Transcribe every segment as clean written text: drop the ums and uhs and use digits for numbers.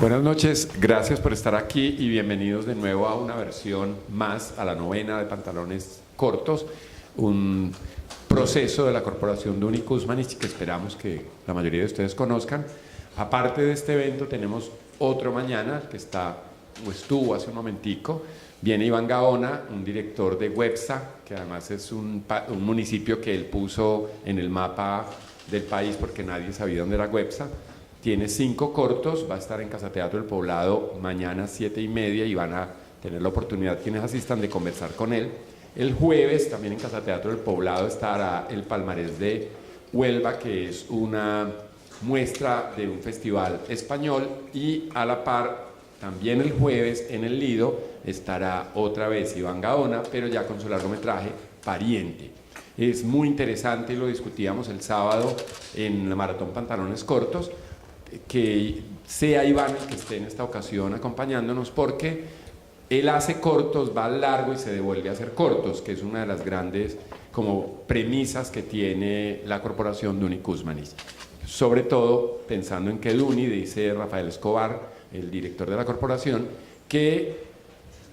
Buenas noches, gracias por estar aquí y bienvenidos de nuevo a una versión más, a la novena de pantalones cortos, un proceso de la corporación Duni Kuzmanich que esperamos que la mayoría de ustedes conozcan. Aparte de este evento tenemos otro mañana que estuvo hace un momentico. Viene Iván Gaona, un director de Websa, que además es un municipio que él puso en el mapa del país porque nadie sabía dónde era Websa. Tiene 5 cortos, va a estar en Casa Teatro del Poblado mañana 7:30 y van a tener la oportunidad quienes asistan de conversar con él. El jueves también en Casa Teatro del Poblado estará el Palmarés de Huelva, que es una muestra de un festival español, y a la par también el jueves en el Lido estará otra vez Iván Gaona, pero ya con su largometraje Pariente. Es muy interesante y lo discutíamos el sábado en la Maratón Pantalones Cortos, que sea Iván el que esté en esta ocasión acompañándonos, porque él hace cortos, va al largo y se devuelve a hacer cortos, que es una de las grandes como premisas que tiene la corporación Duni Kuzmanich. Sobre todo pensando en que Duni, dice Rafael Escobar, el director de la corporación, que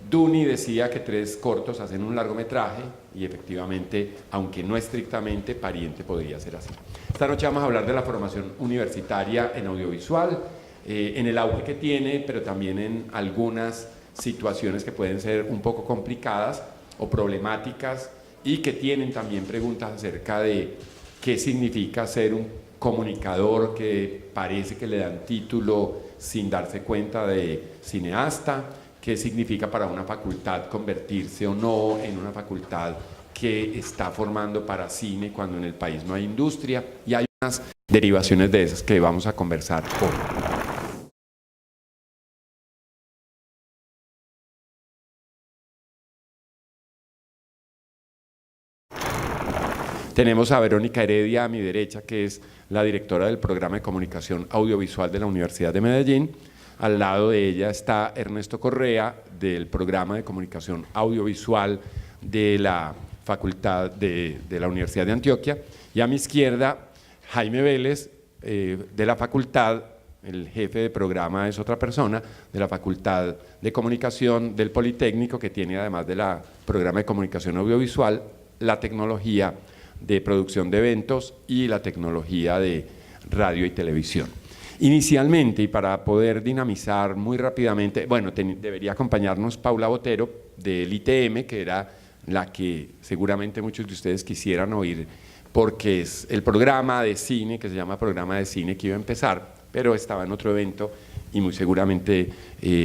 Duni decía que 3 cortos hacen un largometraje, y efectivamente, aunque no estrictamente, Pariente podría ser así. Esta noche vamos a hablar de la formación universitaria en audiovisual, en el auge que tiene, pero también en algunas situaciones que pueden ser un poco complicadas o problemáticas, y que tienen también preguntas acerca de qué significa ser un comunicador que parece que le dan título sin darse cuenta de cineasta, qué significa para una facultad convertirse o no en una facultad que está formando para cine cuando en el país no hay industria, y hay unas derivaciones de esas que vamos a conversar hoy. Tenemos a Verónica Heredia a mi derecha, que es la directora del programa de comunicación audiovisual de la Universidad de Medellín. Al lado de ella está Ernesto Correa, del programa de comunicación audiovisual de la Facultad de la Universidad de Antioquia. Y a mi izquierda, Jaime Vélez, de la facultad, el jefe de programa es otra persona, de la Facultad de Comunicación del Politécnico, que tiene, además del programa de comunicación audiovisual, la tecnología de producción de eventos y la tecnología de radio y televisión. Inicialmente, y para poder dinamizar muy rápidamente, bueno, debería acompañarnos Paula Botero del ITM, que era la que seguramente muchos de ustedes quisieran oír, porque es el programa de cine, que se llama Programa de Cine, que iba a empezar, pero estaba en otro evento y muy seguramente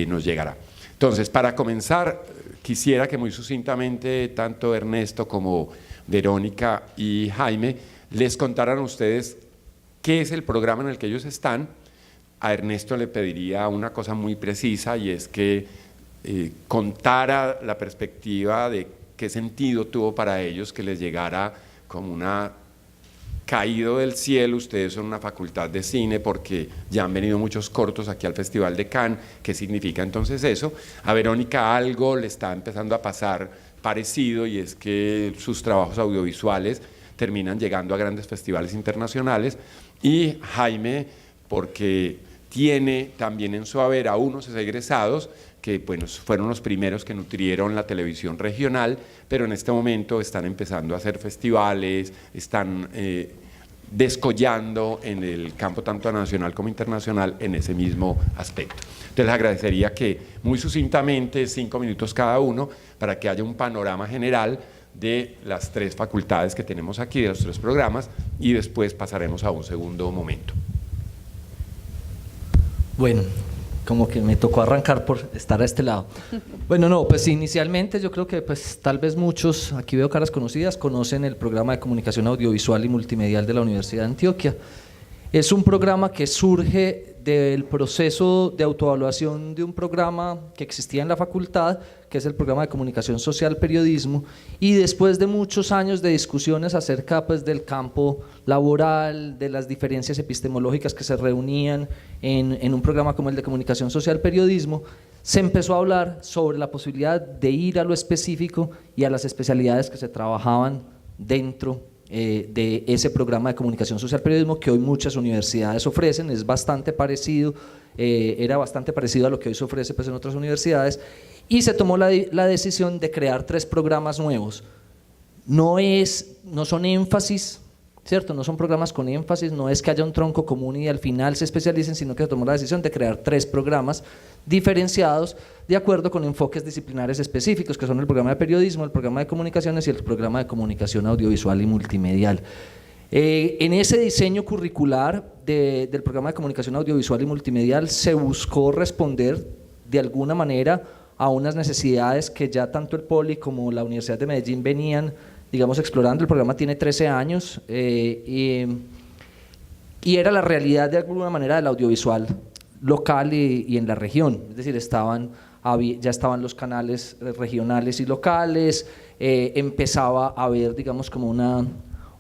nos llegará. Entonces, para comenzar, quisiera que muy sucintamente tanto Ernesto como Verónica y Jaime les contaran a ustedes qué es el programa en el que ellos están. A Ernesto le pediría una cosa muy precisa, y es que contara la perspectiva de qué sentido tuvo para ellos que les llegara como una caído del cielo. Ustedes son una facultad de cine porque ya han venido muchos cortos aquí al Festival de Cannes. ¿Qué significa entonces eso? A Verónica algo le está empezando a pasar parecido, y es que sus trabajos audiovisuales terminan llegando a grandes festivales internacionales. Y Jaime, porque tiene también en su haber a unos egresados que bueno, fueron los primeros que nutrieron la televisión regional, pero en este momento están empezando a hacer festivales, están descollando en el campo tanto nacional como internacional en ese mismo aspecto. Entonces les agradecería que muy sucintamente, 5 minutos cada uno, para que haya un panorama general de las 3 facultades que tenemos aquí, de los 3 programas, y después pasaremos a un segundo momento. Bueno, como que me tocó arrancar por estar a este lado. Bueno, no, pues inicialmente yo creo que pues tal vez muchos, aquí veo caras conocidas, conocen el programa de comunicación audiovisual y multimedial de la Universidad de Antioquia. Es un programa que surge del proceso de autoevaluación de un programa que existía en la facultad, que es el programa de comunicación social periodismo, y después de muchos años de discusiones acerca pues, del campo laboral, de las diferencias epistemológicas que se reunían en un programa como el de comunicación social periodismo, se empezó a hablar sobre la posibilidad de ir a lo específico y a las especialidades que se trabajaban dentro de ese programa de comunicación social periodismo que hoy muchas universidades ofrecen. Es bastante parecido era bastante parecido a lo que hoy se ofrece pues, en otras universidades, y se tomó la decisión de crear 3 programas nuevos. No son énfasis, ¿cierto? No son programas con énfasis, no es que haya un tronco común y al final se especialicen, sino que se tomó la decisión de crear 3 programas diferenciados de acuerdo con enfoques disciplinares específicos, que son el programa de periodismo, el programa de comunicaciones y el programa de comunicación audiovisual y multimedial. En ese diseño curricular del programa de comunicación audiovisual y multimedial se buscó responder de alguna manera a unas necesidades que ya tanto el Poli como la Universidad de Medellín venían, digamos, explorando. El programa tiene 13 años y era la realidad de alguna manera del audiovisual local y en la región, es decir, ya estaban los canales regionales y locales, empezaba a haber, digamos, como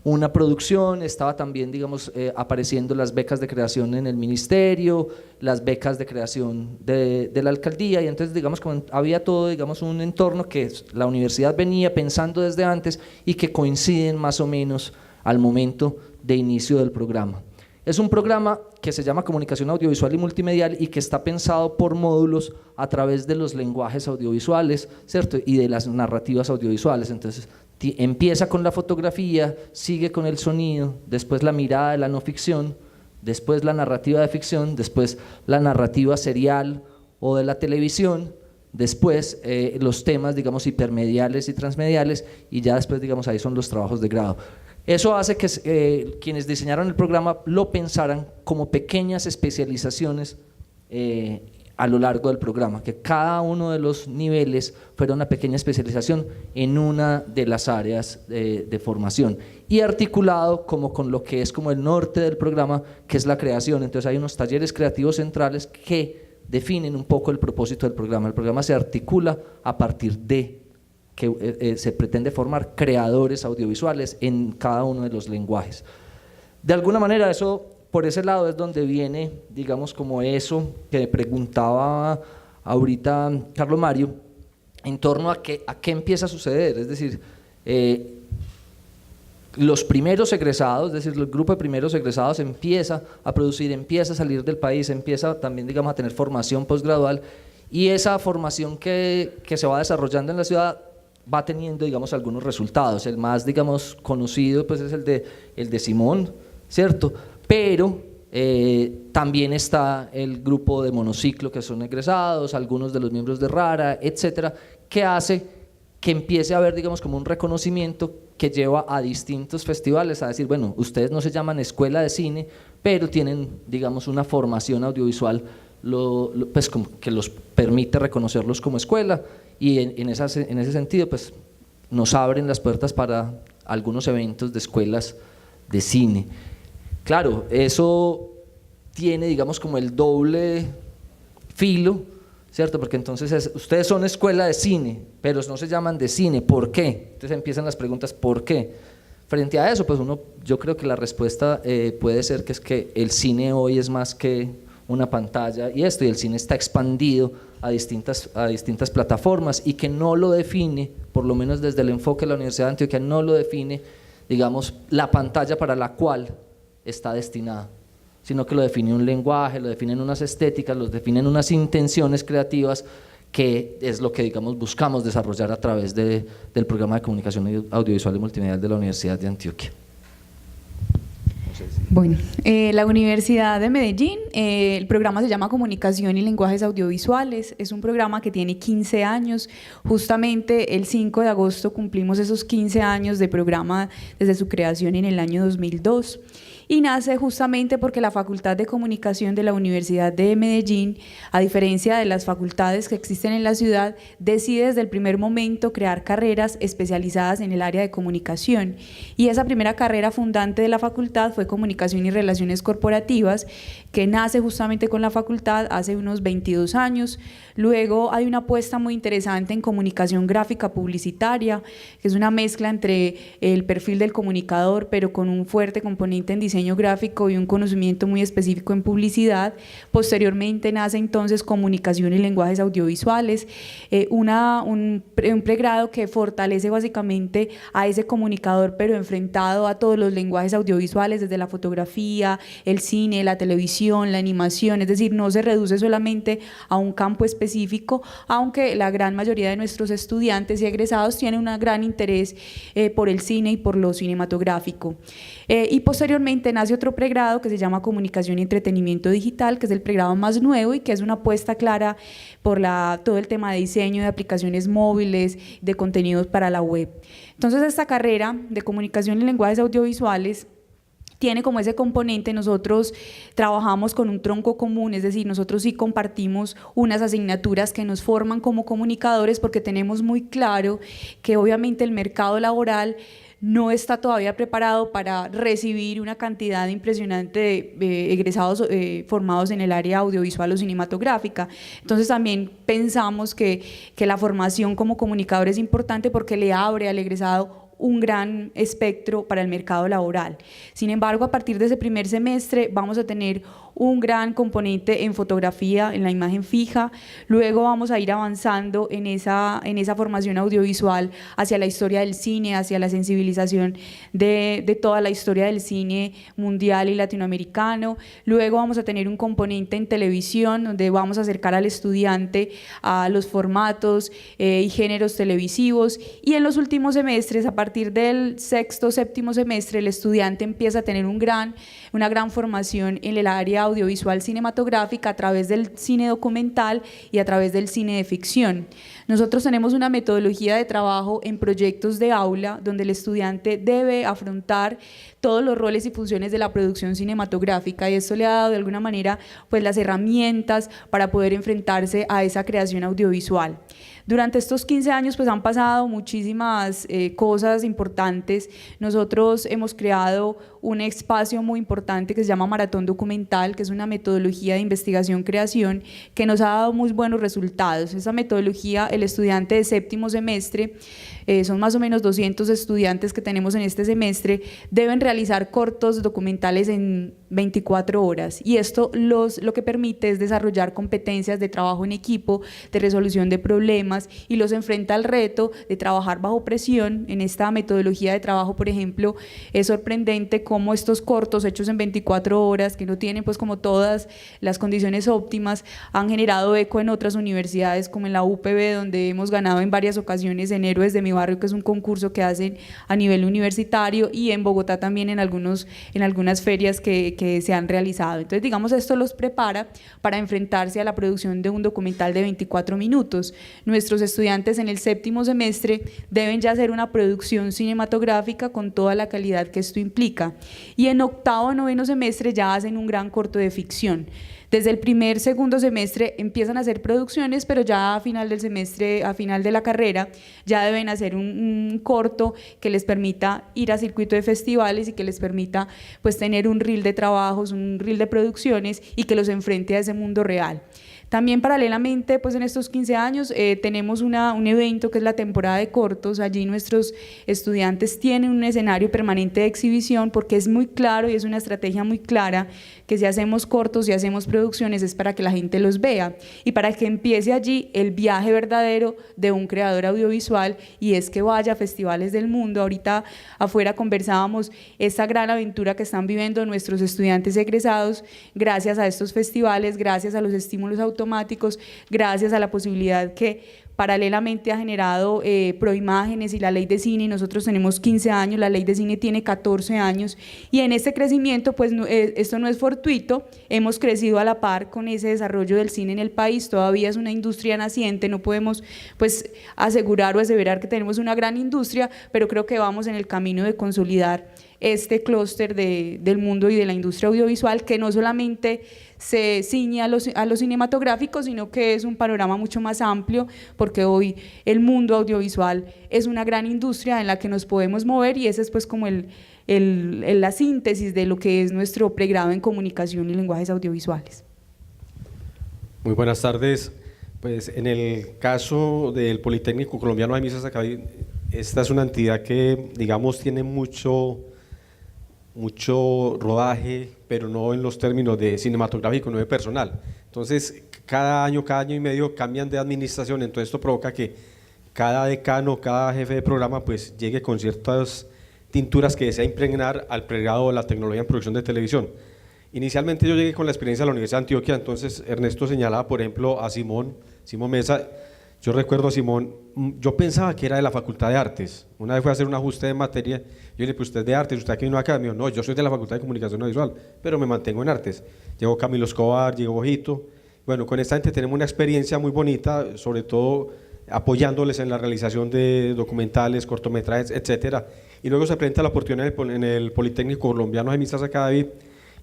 una producción, estaba también, digamos, apareciendo las becas de creación en el ministerio, las becas de creación de la alcaldía, y entonces, digamos, como había todo, digamos, un entorno que la universidad venía pensando desde antes y que coinciden más o menos al momento de inicio del programa. Es un programa que se llama Comunicación Audiovisual y Multimedial y que está pensado por módulos a través de los lenguajes audiovisuales, ¿cierto? Y de las narrativas audiovisuales. Entonces, empieza con la fotografía, sigue con el sonido, después la mirada de la no ficción, después la narrativa de ficción, después la narrativa serial o de la televisión, después los temas, digamos, hipermediales y transmediales, y ya después, digamos, ahí son los trabajos de grado. Eso hace que quienes diseñaron el programa lo pensaran como pequeñas especializaciones a lo largo del programa, que cada uno de los niveles fuera una pequeña especialización en una de las áreas de formación, y articulado como con lo que es como el norte del programa, que es la creación. Entonces hay unos talleres creativos centrales que definen un poco el propósito del programa. El programa se articula a partir de que se pretende formar creadores audiovisuales en cada uno de los lenguajes. De alguna manera eso, por ese lado es donde viene, digamos, como eso que me preguntaba ahorita Carlos Mario, en torno a qué empieza a suceder. Es decir, los primeros egresados, es decir, el grupo de primeros egresados empieza a producir, empieza a salir del país, empieza también, digamos, a tener formación posgradual, y esa formación que se va desarrollando en la ciudad va teniendo, digamos, algunos resultados. El más, digamos, conocido pues es el de Simón, ¿cierto? Pero también está el grupo de Monociclo, que son egresados, algunos de los miembros de Rara, etcétera, que hace que empiece a haber, digamos, como un reconocimiento que lleva a distintos festivales a decir, bueno, ustedes no se llaman escuela de cine, pero tienen, digamos, una formación audiovisual pues como que los permite reconocerlos como escuela, y en ese sentido pues nos abren las puertas para algunos eventos de escuelas de cine. Claro, eso tiene, digamos, como el doble filo, ¿cierto? Porque entonces ustedes son escuela de cine, pero no se llaman de cine, ¿por qué? Entonces empiezan las preguntas, ¿por qué? Frente a eso, pues yo creo que la respuesta puede ser que es que el cine hoy es más que una pantalla y el cine está expandido a distintas plataformas, y que no lo define, por lo menos desde el enfoque de la Universidad de Antioquia, no lo define, digamos, la pantalla para la cual está destinada, sino que lo define un lenguaje, lo definen unas estéticas, lo definen unas intenciones creativas, que es lo que, digamos, buscamos desarrollar a través del programa de comunicación audiovisual y multimedial de la Universidad de Antioquia. Bueno, la Universidad de Medellín, el programa se llama Comunicación y Lenguajes Audiovisuales, es un programa que tiene 15 años, justamente el 5 de agosto cumplimos esos 15 años de programa desde su creación en el año 2002, y nace justamente porque la Facultad de Comunicación de la Universidad de Medellín, a diferencia de las facultades que existen en la ciudad, decide desde el primer momento crear carreras especializadas en el área de comunicación, y esa primera carrera fundante de la facultad fue Comunicación y Relaciones Corporativas, que nace justamente con la facultad hace unos 22 años. Luego hay una apuesta muy interesante en comunicación gráfica publicitaria, que es una mezcla entre el perfil del comunicador, pero con un fuerte componente en diseño diseño gráfico y un conocimiento muy específico en publicidad. Posteriormente nace entonces comunicación y lenguajes audiovisuales, un pregrado que fortalece básicamente a ese comunicador, pero enfrentado a todos los lenguajes audiovisuales, desde la fotografía, el cine, la televisión, la animación, es decir, no se reduce solamente a un campo específico, aunque la gran mayoría de nuestros estudiantes y egresados tienen un gran interés por el cine y por lo cinematográfico. Y posteriormente nace otro pregrado que se llama Comunicación y Entretenimiento Digital, que es el pregrado más nuevo y que es una apuesta clara por todo el tema de diseño de aplicaciones móviles, de contenidos para la web. Entonces, esta carrera de Comunicación y Lenguajes Audiovisuales tiene como ese componente, nosotros trabajamos con un tronco común, es decir, nosotros sí compartimos unas asignaturas que nos forman como comunicadores, porque tenemos muy claro que obviamente el mercado laboral no está todavía preparado para recibir una cantidad impresionante de egresados formados en el área audiovisual o cinematográfica. Entonces también pensamos que la formación como comunicador es importante porque le abre al egresado un gran espectro para el mercado laboral. Sin embargo, a partir de ese primer semestre vamos a tener un gran componente en fotografía, en la imagen fija. Luego vamos a ir avanzando en esa formación audiovisual hacia la historia del cine, hacia la sensibilización de toda la historia del cine mundial y latinoamericano. Luego vamos a tener un componente en televisión, donde vamos a acercar al estudiante a los formatos y géneros televisivos. Y en los últimos semestres, a partir del sexto, séptimo semestre, el estudiante empieza a tener una gran formación en el área audiovisual cinematográfica a través del cine documental y a través del cine de ficción. Nosotros tenemos una metodología de trabajo en proyectos de aula donde el estudiante debe afrontar todos los roles y funciones de la producción cinematográfica, y esto le ha dado de alguna manera pues las herramientas para poder enfrentarse a esa creación audiovisual. Durante estos 15 años pues han pasado muchísimas cosas importantes. Nosotros hemos creado un espacio muy importante que se llama Maratón Documental, que es una metodología de investigación-creación que nos ha dado muy buenos resultados. Esa metodología, el estudiante de séptimo semestre, son más o menos 200 estudiantes que tenemos en este semestre, deben realizar cortos documentales en 24 horas, y esto lo que permite es desarrollar competencias de trabajo en equipo, de resolución de problemas, y los enfrenta al reto de trabajar bajo presión. En esta metodología de trabajo, por ejemplo, es sorprendente cómo estos cortos hechos en 24 horas, que no tienen pues como todas las condiciones óptimas, han generado eco en otras universidades como en la UPB, donde hemos ganado en varias ocasiones en Héroes de mi Barrio, que es un concurso que hacen a nivel universitario, y en Bogotá también en algunas ferias que se han realizado. Entonces, digamos, esto los prepara para enfrentarse a la producción de un documental de 24 minutos. Nuestros estudiantes en el séptimo semestre deben ya hacer una producción cinematográfica con toda la calidad que esto implica, y en octavo o noveno semestre ya hacen un gran corto de ficción. Desde el primer, segundo semestre empiezan a hacer producciones, pero ya a final del semestre, a final de la carrera, ya deben hacer un corto que les permita ir a circuito de festivales y que les permita pues tener un reel de trabajos, un reel de producciones, y que los enfrente a ese mundo real. También paralelamente, pues en estos 15 años tenemos un evento que es la temporada de cortos. Allí nuestros estudiantes tienen un escenario permanente de exhibición, porque es muy claro y es una estrategia muy clara que si hacemos cortos y hacemos producciones es para que la gente los vea y para que empiece allí el viaje verdadero de un creador audiovisual, y es que vaya a festivales del mundo. Ahorita afuera conversábamos esta gran aventura que están viviendo nuestros estudiantes egresados gracias a estos festivales, gracias a los estímulos automáticos, gracias a la posibilidad que paralelamente ha generado Proimágenes y la Ley de Cine. Nosotros tenemos 15 años, la Ley de Cine tiene 14 años, y en este crecimiento pues esto no es fortuito, hemos crecido a la par con ese desarrollo del cine en el país. Todavía es una industria naciente, no podemos pues asegurar o aseverar que tenemos una gran industria, pero creo que vamos en el camino de consolidar este clúster del mundo y de la industria audiovisual, que no solamente se ciñe a los cinematográficos, sino que es un panorama mucho más amplio, porque hoy el mundo audiovisual es una gran industria en la que nos podemos mover, y esa es pues como la síntesis de lo que es nuestro pregrado en Comunicación y Lenguajes Audiovisuales. Muy buenas tardes. Pues en el caso del Politécnico Colombiano de Misas, esta es una entidad que, digamos, tiene mucho mucho rodaje, pero no en los términos de cinematográfico, no de personal. Entonces, cada año y medio cambian de administración, entonces esto provoca que cada decano, cada jefe de programa pues llegue con ciertas tinturas que desea impregnar al pregrado de la tecnología en producción de televisión. Inicialmente yo llegué con la experiencia de la Universidad de Antioquia, entonces Ernesto señalaba, por ejemplo, a Simón Mesa. Yo recuerdo a Simón, yo pensaba que era de la Facultad de Artes. Una vez fui a hacer un ajuste de materia, yo le dije, pues usted es de Artes, usted aquí vino acá. Me dijo, no, yo soy de la Facultad de Comunicación Audiovisual, pero me mantengo en Artes. Llegó Camilo Escobar, llegó Ojito. Bueno, con esta gente tenemos una experiencia muy bonita, sobre todo apoyándoles en la realización de documentales, cortometrajes, etcétera. Y luego se presenta la oportunidad en el Politécnico Colombiano de Misas Acadaví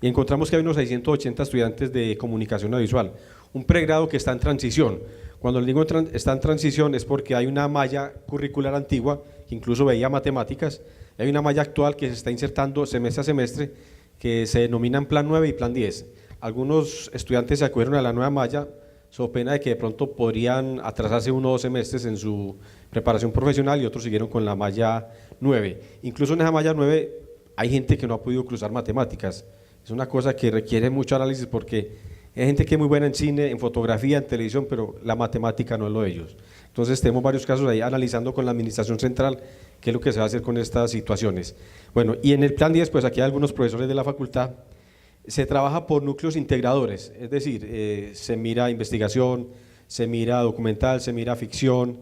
y encontramos que hay unos 680 estudiantes de comunicación audiovisual, un pregrado que está en transición. Cuando le digo está en transición es porque hay una malla curricular antigua, que incluso veía matemáticas, y hay una malla actual que se está insertando semestre a semestre, que se denominan Plan 9 y Plan 10. Algunos estudiantes se acudieron a la nueva malla, so pena de que de pronto podrían atrasarse 1 o 2 semestres en su preparación profesional y otros siguieron con la malla 9. Incluso en esa malla 9 hay gente que no ha podido cruzar matemáticas. Es una cosa que requiere mucho análisis porque hay gente que es muy buena en cine, en fotografía, en televisión, pero la matemática no es lo de ellos. Entonces tenemos varios casos ahí analizando con la administración central qué es lo que se va a hacer con estas situaciones. Bueno, y en el plan 10, pues aquí hay algunos profesores de la facultad. Se trabaja por núcleos integradores, es decir, se mira investigación, se mira documental, se mira ficción,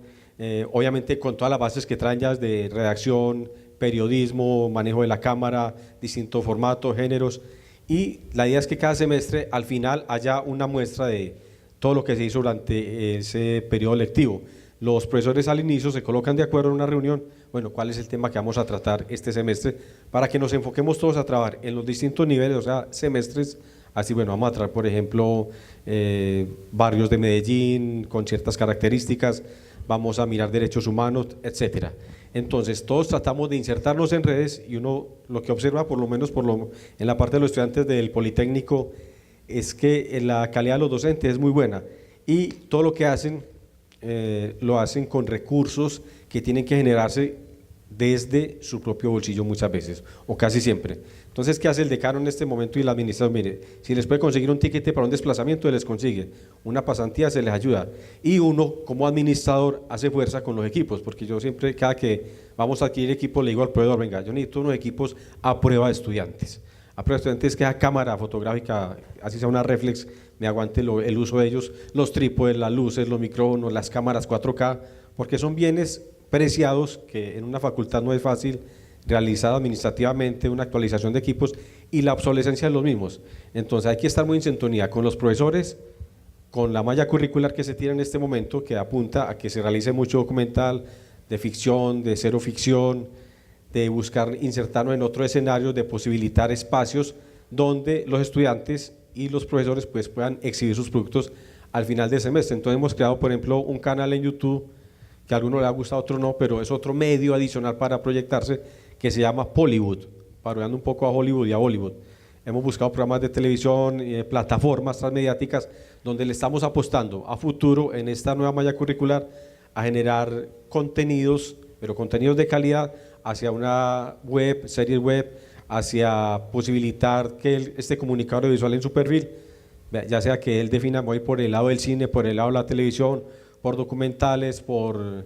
obviamente con todas las bases que traen ya de redacción, periodismo, manejo de la cámara, distintos formatos, géneros, y la idea es que cada semestre al final haya una muestra de todo lo que se hizo durante ese periodo lectivo. Los profesores al inicio se colocan de acuerdo en una reunión, bueno, cuál es el tema que vamos a tratar este semestre, para que nos enfoquemos todos a trabajar en los distintos niveles, o sea, semestres, así bueno, vamos a tratar por ejemplo barrios de Medellín con ciertas características, vamos a mirar derechos humanos, etcétera. Entonces todos tratamos de insertarnos en redes y uno lo que observa, por lo menos en la parte de los estudiantes del Politécnico, es que la calidad de los docentes es muy buena y todo lo que hacen lo hacen con recursos que tienen que generarse desde su propio bolsillo muchas veces, o casi siempre. Entonces, ¿qué hace el decano en este momento y el administrador? Mire, si les puede conseguir un tiquete para un desplazamiento, les consigue, una pasantía se les ayuda, y uno como administrador hace fuerza con los equipos, porque yo siempre, cada que vamos a adquirir equipos, le digo al proveedor, venga, yo necesito unos equipos a prueba de estudiantes, que esa cámara fotográfica, así sea una reflex, me aguante el uso de ellos, los trípodes, las luces, los micrófonos, las cámaras 4K, porque son bienes preciados que en una facultad no es fácil realizar administrativamente una actualización de equipos y la obsolescencia de los mismos. Entonces hay que estar muy en sintonía con los profesores, con la malla curricular que se tiene en este momento, que apunta a que se realice mucho documental, de ficción, de cero ficción, de buscar insertarnos en otros escenarios, de posibilitar espacios donde los estudiantes y los profesores pues puedan exhibir sus productos al final del semestre. Entonces hemos creado, por ejemplo, un canal en YouTube que a algunos les ha gustado, a otros no, pero es otro medio adicional para proyectarse, que se llama Pollywood, parodiando un poco a Hollywood y a Bollywood. Hemos buscado programas de televisión, plataformas transmediáticas, donde le estamos apostando a futuro en esta nueva malla curricular a generar contenidos, pero contenidos de calidad hacia una web, series web, hacia posibilitar que este comunicador audiovisual en su perfil, ya sea que él defina muy por el lado del cine, por el lado de la televisión, por documentales, por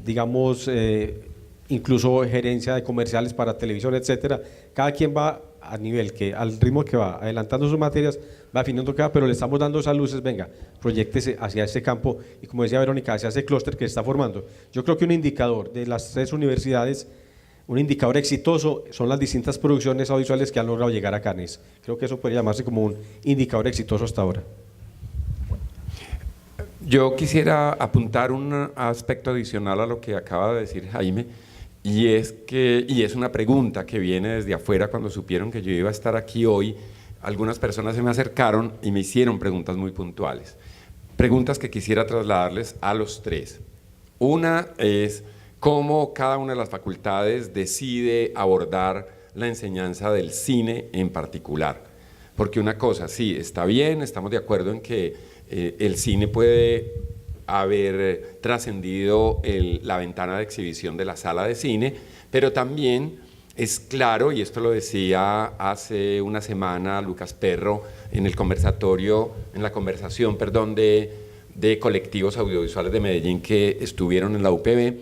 digamos incluso gerencia de comerciales para televisión, etcétera. Cada quien va a nivel que al ritmo que va adelantando sus materias, va definiendo qué va, pero le estamos dando esas luces, venga, proyéctese hacia ese campo y como decía Verónica, hacia ese clúster que se está formando. Yo creo que un indicador de las 3 universidades, un indicador exitoso son las distintas producciones audiovisuales que han logrado llegar a Cannes. Creo que eso podría llamarse como un indicador exitoso hasta ahora. Yo quisiera apuntar un aspecto adicional a lo que acaba de decir Jaime, y es una pregunta que viene desde afuera. Cuando supieron que yo iba a estar aquí hoy, algunas personas se me acercaron y me hicieron preguntas muy puntuales, preguntas que quisiera trasladarles a los 3. Una es cómo cada una de las facultades decide abordar la enseñanza del cine en particular, porque una cosa, sí, está bien, estamos de acuerdo en que el cine puede haber trascendido la ventana de exhibición de la sala de cine, pero también es claro, y esto lo decía hace una semana Lucas Perro en el conversatorio, en la conversación, perdón, de colectivos audiovisuales de Medellín que estuvieron en la UPB.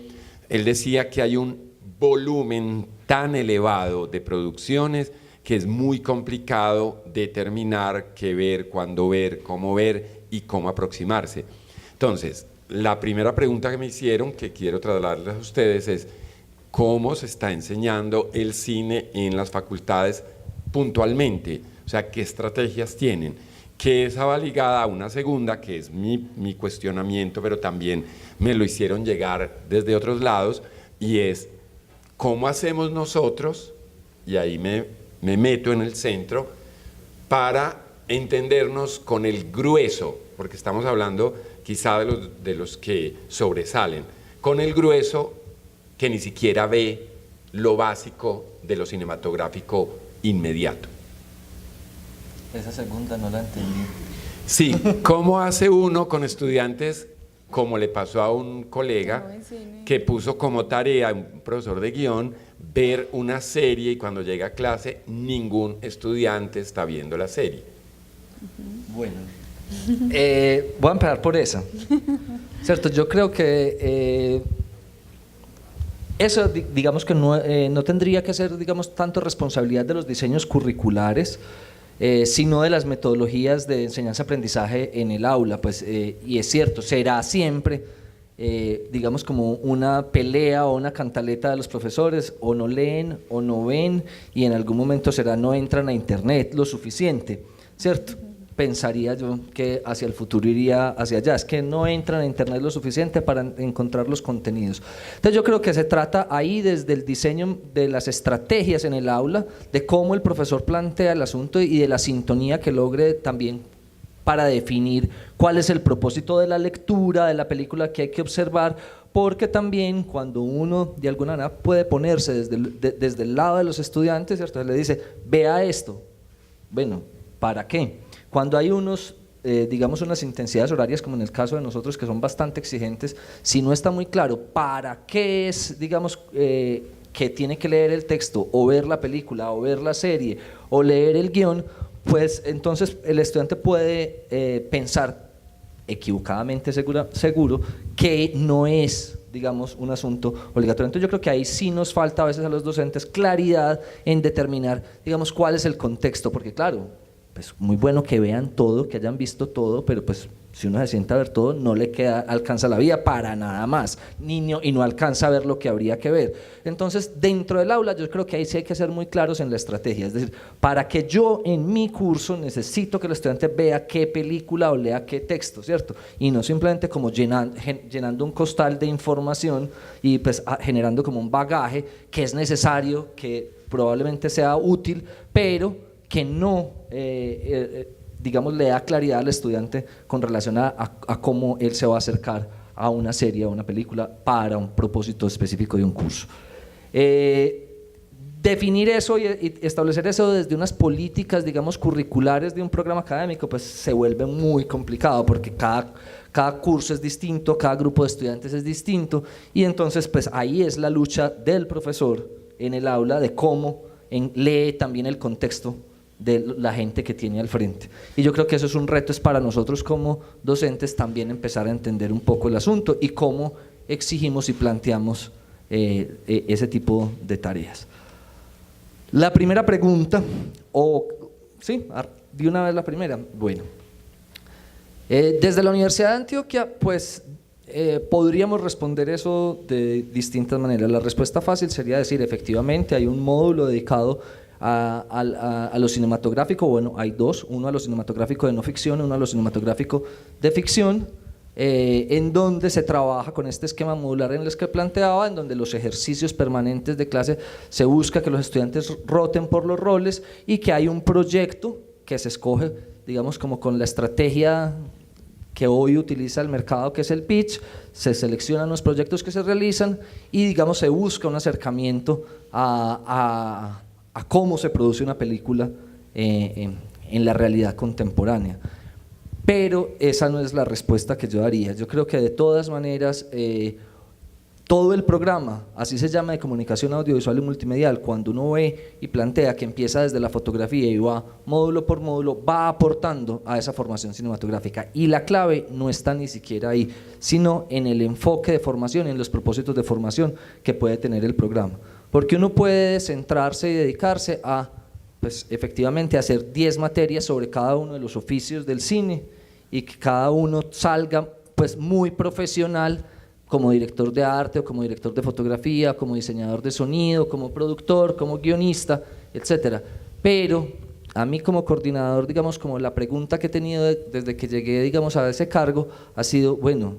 Él decía que hay un volumen tan elevado de producciones que es muy complicado determinar qué ver, cuándo ver, cómo ver y cómo aproximarse. Entonces, la primera pregunta que me hicieron, que quiero trasladarles a ustedes, es ¿cómo se está enseñando el cine en las facultades puntualmente? O sea, ¿qué estrategias tienen? Que esa va ligada a una segunda, que es mi cuestionamiento, pero también me lo hicieron llegar desde otros lados, y es ¿cómo hacemos nosotros? Y ahí me meto en el centro para entendernos con el grueso, porque estamos hablando quizá de los que sobresalen, con el grueso que ni siquiera ve lo básico de lo cinematográfico inmediato. Esa segunda no la entendí. Sí, ¿cómo hace uno con estudiantes, como le pasó a un colega que puso como tarea, un profesor de guión, ver una serie y cuando llega a clase ningún estudiante está viendo la serie? Bueno, voy a empezar por esa. Cierto, yo creo que eso, digamos que no tendría que ser, digamos, tanto responsabilidad de los diseños curriculares, sino de las metodologías de enseñanza-aprendizaje en el aula, pues, y es cierto, será siempre, digamos, como una pelea o una cantaleta de los profesores, o no leen o no ven, y en algún momento será no entran a internet lo suficiente, ¿cierto? Pensaría yo que hacia el futuro iría hacia allá, es que no entran a internet lo suficiente para encontrar los contenidos. Entonces yo creo que se trata ahí desde el diseño de las estrategias en el aula, de cómo el profesor plantea el asunto y de la sintonía que logre también para definir cuál es el propósito de la lectura, de la película que hay que observar, porque también cuando uno de alguna manera puede ponerse desde el lado de los estudiantes, ¿cierto? Le dice, vea esto, bueno, ¿para qué? Cuando hay digamos, unas intensidades horarias, como en el caso de nosotros, que son bastante exigentes, si no está muy claro para qué es, digamos, que tiene que leer el texto, o ver la película, o ver la serie, o leer el guión, pues entonces el estudiante puede pensar equivocadamente seguro que no es, digamos, un asunto obligatorio. Entonces yo creo que ahí sí nos falta a veces a los docentes claridad en determinar, digamos, cuál es el contexto, porque claro, pues muy bueno que vean todo, que hayan visto todo, pero pues si uno se sienta a ver todo, no le alcanza la vida para nada más, y no alcanza a ver lo que habría que ver. Entonces, dentro del aula, yo creo que ahí sí hay que ser muy claros en la estrategia, es decir, para que yo en mi curso necesito que el estudiante vea qué película o lea qué texto, ¿cierto? Y no simplemente como llenando un costal de información y pues generando como un bagaje que es necesario, que probablemente sea útil, pero que no, digamos, le da claridad al estudiante con relación a cómo él se va a acercar a una serie, a una película, para un propósito específico de un curso. Definir eso y establecer eso desde unas políticas, digamos, curriculares de un programa académico, pues se vuelve muy complicado, porque cada curso es distinto, cada grupo de estudiantes es distinto, y entonces pues ahí es la lucha del profesor en el aula de cómo lee también el contexto de la gente que tiene al frente. Y yo creo que eso es un reto, es para nosotros como docentes también empezar a entender un poco el asunto y cómo exigimos y planteamos ese tipo de tareas. La primera pregunta, sí, de una vez la primera. Bueno, desde la Universidad de Antioquia, pues podríamos responder eso de distintas maneras. La respuesta fácil sería decir, efectivamente, hay un módulo dedicado a lo cinematográfico. Bueno, hay dos, uno a lo cinematográfico de no ficción, uno a lo cinematográfico de ficción, en donde se trabaja con este esquema modular en el que planteaba, en donde los ejercicios permanentes de clase se busca que los estudiantes roten por los roles y que hay un proyecto que se escoge, digamos, como con la estrategia que hoy utiliza el mercado, que es el pitch, se seleccionan los proyectos que se realizan y, digamos, se busca un acercamiento a cómo se produce una película en la realidad contemporánea. Pero esa no es la respuesta que yo daría. Yo creo que de todas maneras todo el programa, así se llama, de comunicación audiovisual y multimedial, cuando uno ve y plantea que empieza desde la fotografía y va módulo por módulo, va aportando a esa formación cinematográfica. Y la clave no está ni siquiera ahí, sino en el enfoque de formación, en los propósitos de formación que puede tener el programa. Porque uno puede centrarse y dedicarse a, pues, efectivamente, hacer 10 materias sobre cada uno de los oficios del cine y que cada uno salga pues muy profesional, como director de arte o como director de fotografía, como diseñador de sonido, como productor, como guionista, etcétera. Pero a mí como coordinador, digamos, como la pregunta que he tenido desde que llegué, digamos, a ese cargo ha sido, bueno,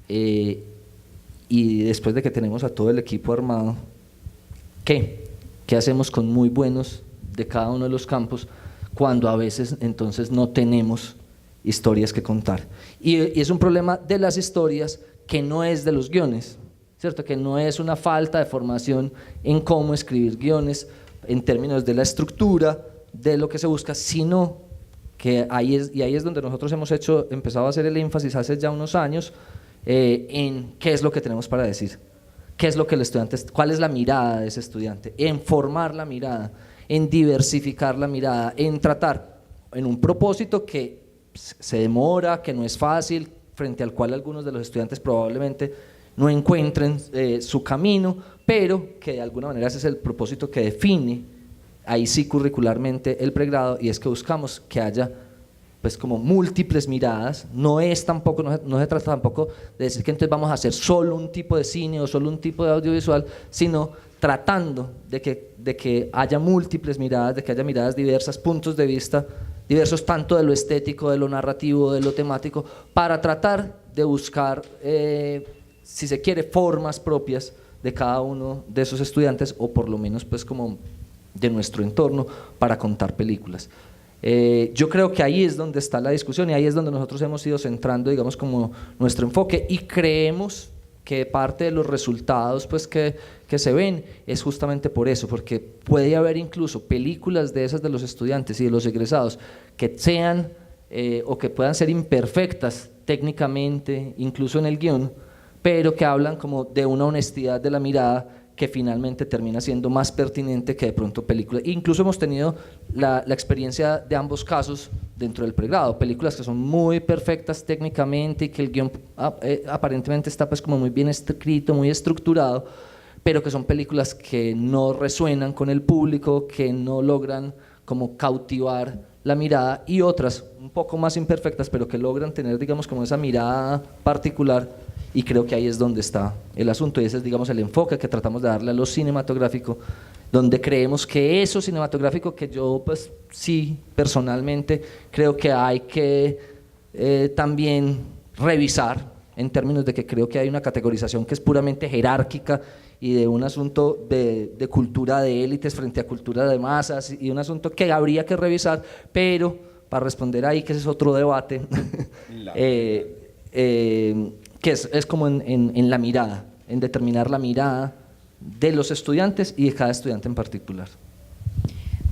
y después de que tenemos a todo el equipo armado, ¿qué? ¿Qué hacemos con muy buenos de cada uno de los campos cuando a veces entonces no tenemos historias que contar? Y es un problema de las historias que no es de los guiones, ¿cierto? Que no es una falta de formación en cómo escribir guiones en términos de la estructura, de lo que se busca, sino que ahí es donde nosotros hemos empezado a hacer el énfasis hace ya unos años en qué es lo que tenemos para decir, qué es lo que el estudiante, cuál es la mirada de ese estudiante, en formar la mirada, en diversificar la mirada, en tratar en un propósito que se demora, que no es fácil, frente al cual algunos de los estudiantes probablemente no encuentren su camino, pero que de alguna manera ese es el propósito que define ahí sí curricularmente el pregrado, y es que buscamos que haya pues como múltiples miradas. No se trata tampoco de decir que entonces vamos a hacer solo un tipo de cine o solo un tipo de audiovisual, sino tratando de que haya múltiples miradas, de que haya miradas diversas, puntos de vista diversos, tanto de lo estético, de lo narrativo, de lo temático, para tratar de buscar, si se quiere, formas propias de cada uno de esos estudiantes, o por lo menos pues como de nuestro entorno, para contar películas. Yo creo que ahí es donde está la discusión y ahí es donde nosotros hemos ido centrando, digamos, como nuestro enfoque, y creemos que parte de los resultados pues que se ven es justamente por eso, porque puede haber incluso películas de esas de los estudiantes y de los egresados que sean o que puedan ser imperfectas técnicamente, incluso en el guión, pero que hablan como de una honestidad de la mirada que finalmente termina siendo más pertinente que de pronto películas. Incluso hemos tenido la experiencia de ambos casos dentro del pregrado, películas que son muy perfectas técnicamente y que el guión aparentemente está pues como muy bien escrito, muy estructurado, pero que son películas que no resuenan con el público, que no logran como cautivar la mirada, y otras un poco más imperfectas, pero que logran tener, digamos, como esa mirada particular. Y creo que ahí es donde está el asunto, y ese es, digamos, el enfoque que tratamos de darle a lo cinematográfico, donde creemos que eso cinematográfico, que yo pues sí personalmente creo que hay que también revisar, en términos de que creo que hay una categorización que es puramente jerárquica y de un asunto de cultura de élites frente a cultura de masas, y un asunto que habría que revisar, pero para responder ahí, que ese es otro debate, que es como en la mirada, en determinar la mirada de los estudiantes y de cada estudiante en particular.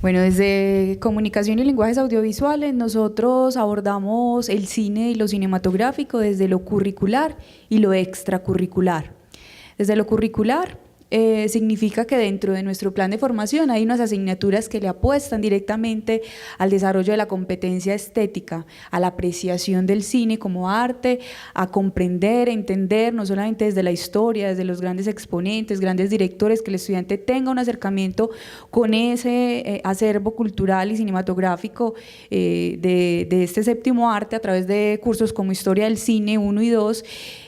Bueno, desde Comunicación y Lenguajes Audiovisuales nosotros abordamos el cine y lo cinematográfico desde lo curricular y lo extracurricular. Desde lo curricular significa que dentro de nuestro plan de formación hay unas asignaturas que le apuestan directamente al desarrollo de la competencia estética, a la apreciación del cine como arte, a comprender, entender, no solamente desde la historia, desde los grandes exponentes, grandes directores, que el estudiante tenga un acercamiento con ese acervo cultural y cinematográfico de este séptimo arte a través de cursos como Historia del Cine 1 y 2.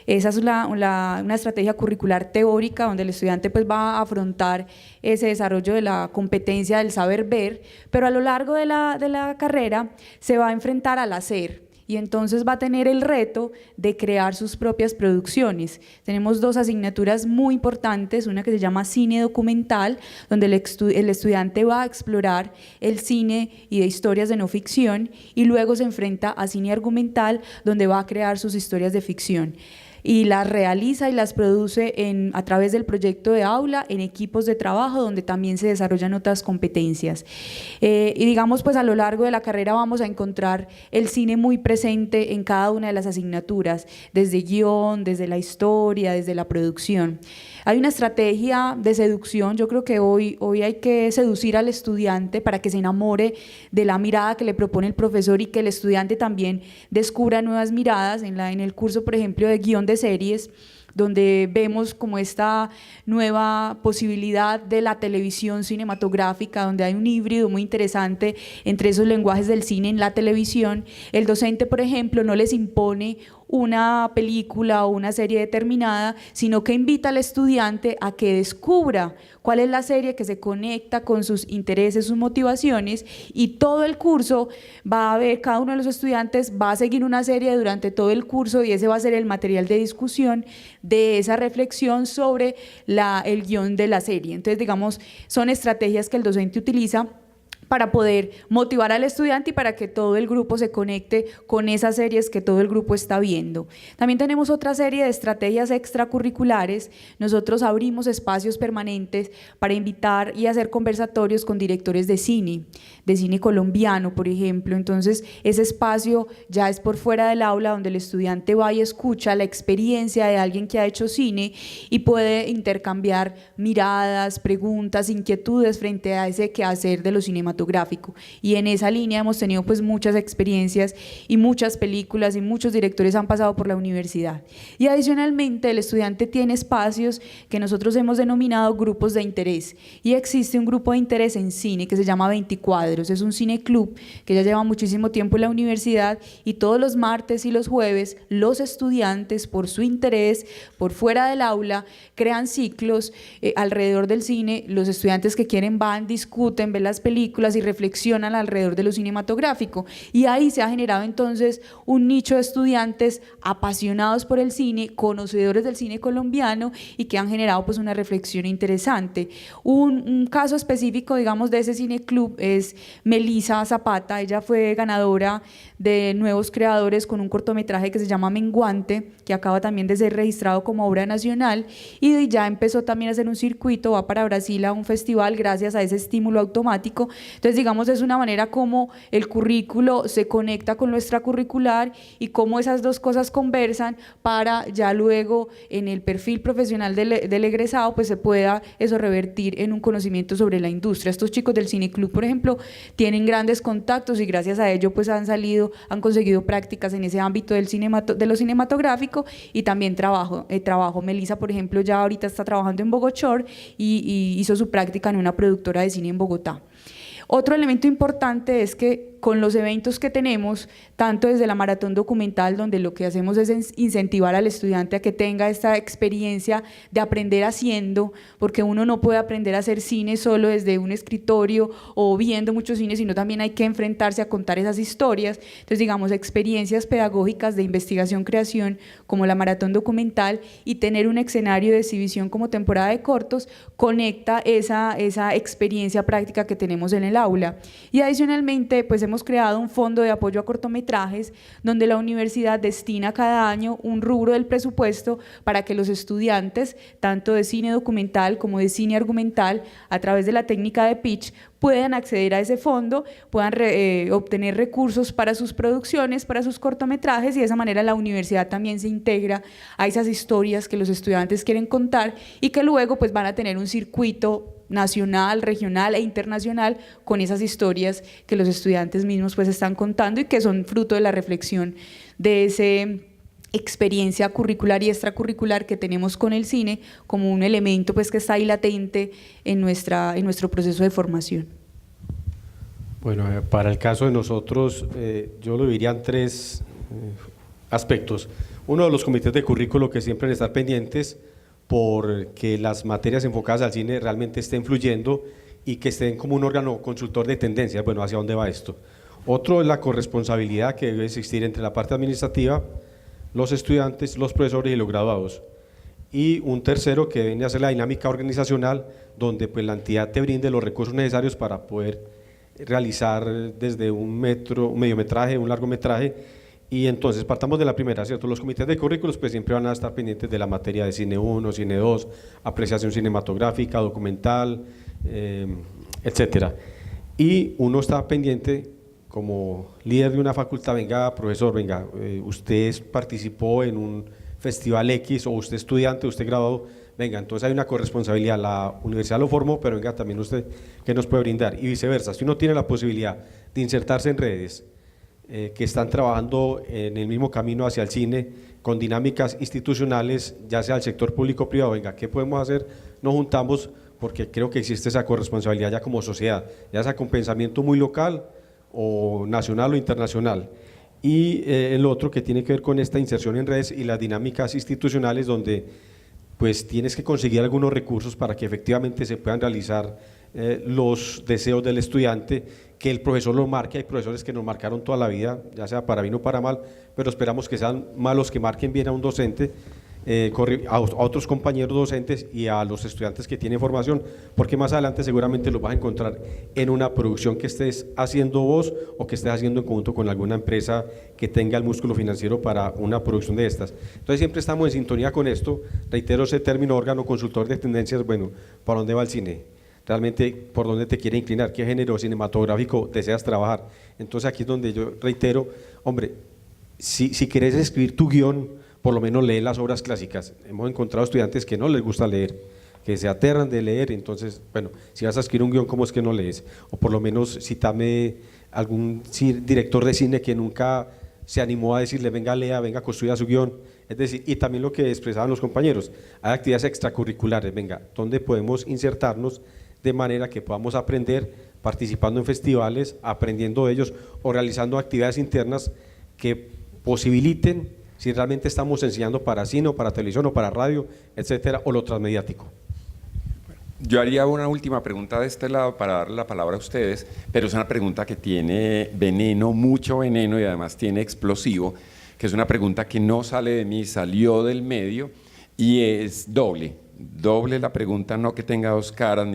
Esa es una estrategia curricular teórica donde el estudiante pues va a afrontar ese desarrollo de la competencia del saber ver, pero a lo largo de la carrera se va a enfrentar al hacer, y entonces va a tener el reto de crear sus propias producciones. Tenemos dos asignaturas muy importantes, una que se llama cine documental, donde el estudiante va a explorar el cine y de historias de no ficción, y luego se enfrenta a cine argumental, donde va a crear sus historias de ficción. y las realiza y las produce a través del proyecto de aula en equipos de trabajo donde también se desarrollan otras competencias. Y digamos, pues a lo largo de la carrera vamos a encontrar el cine muy presente en cada una de las asignaturas, desde guión, desde la historia, desde la producción. Hay una estrategia de seducción. Yo creo que hoy hay que seducir al estudiante para que se enamore de la mirada que le propone el profesor y que el estudiante también descubra nuevas miradas. En el curso, por ejemplo, de guión de series, donde vemos como esta nueva posibilidad de la televisión cinematográfica, donde hay un híbrido muy interesante entre esos lenguajes del cine en la televisión. El docente, por ejemplo, no les impone una película o una serie determinada, sino que invita al estudiante a que descubra cuál es la serie que se conecta con sus intereses, sus motivaciones, y todo el curso va a ver, cada uno de los estudiantes va a seguir una serie durante todo el curso y ese va a ser el material de discusión de esa reflexión sobre el guión de la serie. Entonces, digamos, son estrategias que el docente utiliza para poder motivar al estudiante y para que todo el grupo se conecte con esas series que todo el grupo está viendo. También tenemos otra serie de estrategias extracurriculares. Nosotros abrimos espacios permanentes para invitar y hacer conversatorios con directores de cine colombiano, por ejemplo. Entonces, ese espacio ya es por fuera del aula, donde el estudiante va y escucha la experiencia de alguien que ha hecho cine y puede intercambiar miradas, preguntas, inquietudes frente a ese quehacer de lo cinematográfico. Y en esa línea hemos tenido pues muchas experiencias y muchas películas y muchos directores han pasado por la universidad. Y adicionalmente el estudiante tiene espacios que nosotros hemos denominado grupos de interés, y existe un grupo de interés en cine que se llama 20 Cuadros. Es un cine club que ya lleva muchísimo tiempo en la universidad, y todos los martes y los jueves los estudiantes, por su interés, por fuera del aula, crean ciclos alrededor del cine. Los estudiantes que quieren van, discuten, ven las películas y reflexionan alrededor de lo cinematográfico, y ahí se ha generado entonces un nicho de estudiantes apasionados por el cine, conocedores del cine colombiano, y que han generado pues una reflexión interesante. Un caso específico, digamos, de ese cine club es Melissa Zapata. Ella fue ganadora de Nuevos Creadores con un cortometraje que se llama Menguante, que acaba también de ser registrado como obra nacional, y ya empezó también a hacer un circuito, va para Brasil a un festival gracias a ese estímulo automático. Entonces, digamos, es una manera como el currículo se conecta con lo extracurricular y cómo esas dos cosas conversan para ya luego en el perfil profesional del egresado pues se pueda eso revertir en un conocimiento sobre la industria. Estos chicos del Cine Club, por ejemplo, tienen grandes contactos y gracias a ello pues han conseguido prácticas en ese ámbito de lo cinematográfico y también trabajo. Melissa, por ejemplo, ya ahorita está trabajando en Bogotá y hizo su práctica en una productora de cine en Bogotá. Otro elemento importante es que con los eventos que tenemos, tanto desde la maratón documental, donde lo que hacemos es incentivar al estudiante a que tenga esta experiencia de aprender haciendo, porque uno no puede aprender a hacer cine solo desde un escritorio o viendo mucho cine, sino también hay que enfrentarse a contar esas historias. Entonces, digamos, experiencias pedagógicas de investigación-creación como la maratón documental y tener un escenario de exhibición como temporada de cortos conecta esa experiencia práctica que tenemos en el aula. Y adicionalmente, pues hemos creado un fondo de apoyo a cortometrajes donde la universidad destina cada año un rubro del presupuesto para que los estudiantes, tanto de cine documental como de cine argumental, a través de la técnica de pitch, puedan acceder a ese fondo, puedan obtener recursos para sus producciones, para sus cortometrajes, y de esa manera la universidad también se integra a esas historias que los estudiantes quieren contar y que luego pues van a tener un circuito nacional, regional e internacional con esas historias que los estudiantes mismos pues están contando y que son fruto de la reflexión de esa experiencia curricular y extracurricular que tenemos con el cine como un elemento pues que está ahí latente en nuestro proceso de formación. Bueno, para el caso de nosotros, yo lo diría en tres aspectos. Uno de los comités de currículo que siempre deben estar pendientes porque las materias enfocadas al cine realmente estén fluyendo y que estén como un órgano consultor de tendencias, bueno, hacia dónde va esto. Otro es la corresponsabilidad que debe existir entre la parte administrativa, los estudiantes, los profesores y los graduados. Y un tercero que viene a ser la dinámica organizacional, donde pues la entidad te brinde los recursos necesarios para poder realizar desde un mediometraje, un largometraje, Y entonces partamos de la primera, ¿cierto? Los comités de currículos pues siempre van a estar pendientes de la materia de cine 1, cine 2, apreciación cinematográfica, documental, etcétera. Y uno está pendiente como líder de una facultad, venga, profesor, venga, usted participó en un festival X, o usted estudiante, usted graduado, venga, entonces hay una corresponsabilidad, la universidad lo formó, pero venga, también usted, ¿qué nos puede brindar? Y viceversa, si uno tiene la posibilidad de insertarse en redes, que están trabajando en el mismo camino hacia el cine, con dinámicas institucionales, ya sea el sector público o privado, venga, ¿qué podemos hacer? Nos juntamos, porque creo que existe esa corresponsabilidad ya como sociedad, ya sea con pensamiento muy local, o nacional o internacional. Y el otro que tiene que ver con esta inserción en redes y las dinámicas institucionales, donde pues tienes que conseguir algunos recursos para que efectivamente se puedan realizar los deseos del estudiante, que el profesor lo marque. Hay profesores que nos marcaron toda la vida, ya sea para bien o para mal, pero esperamos que sean malos que marquen bien a un docente, a otros compañeros docentes y a los estudiantes que tienen formación, porque más adelante seguramente los vas a encontrar en una producción que estés haciendo vos o que estés haciendo en conjunto con alguna empresa que tenga el músculo financiero para una producción de estas. Entonces siempre estamos en sintonía con esto. Reitero ese término, órgano consultor de tendencias. Bueno, ¿para dónde va el cine? Realmente, ¿por dónde te quiere inclinar? ¿Qué género cinematográfico deseas trabajar? Entonces aquí es donde yo reitero, hombre, si quieres escribir tu guión, por lo menos lee las obras clásicas. Hemos encontrado estudiantes que no les gusta leer, que se aterran de leer. Entonces, bueno, si vas a escribir un guión, ¿cómo es que no lees? O por lo menos cítame algún director de cine que nunca se animó a decirle, venga, lea, venga, construya su guión. Es decir, y también lo que expresaban los compañeros, hay actividades extracurriculares, venga, ¿dónde podemos insertarnos de manera que podamos aprender participando en festivales, aprendiendo de ellos o realizando actividades internas que posibiliten si realmente estamos enseñando para cine o para televisión o para radio, etcétera, o lo transmediático? Yo haría una última pregunta de este lado para darle la palabra a ustedes, pero es una pregunta que tiene veneno, mucho veneno, y además tiene explosivo, que es una pregunta que no sale de mí, salió del medio, y es doble la pregunta, no que tenga dos caras,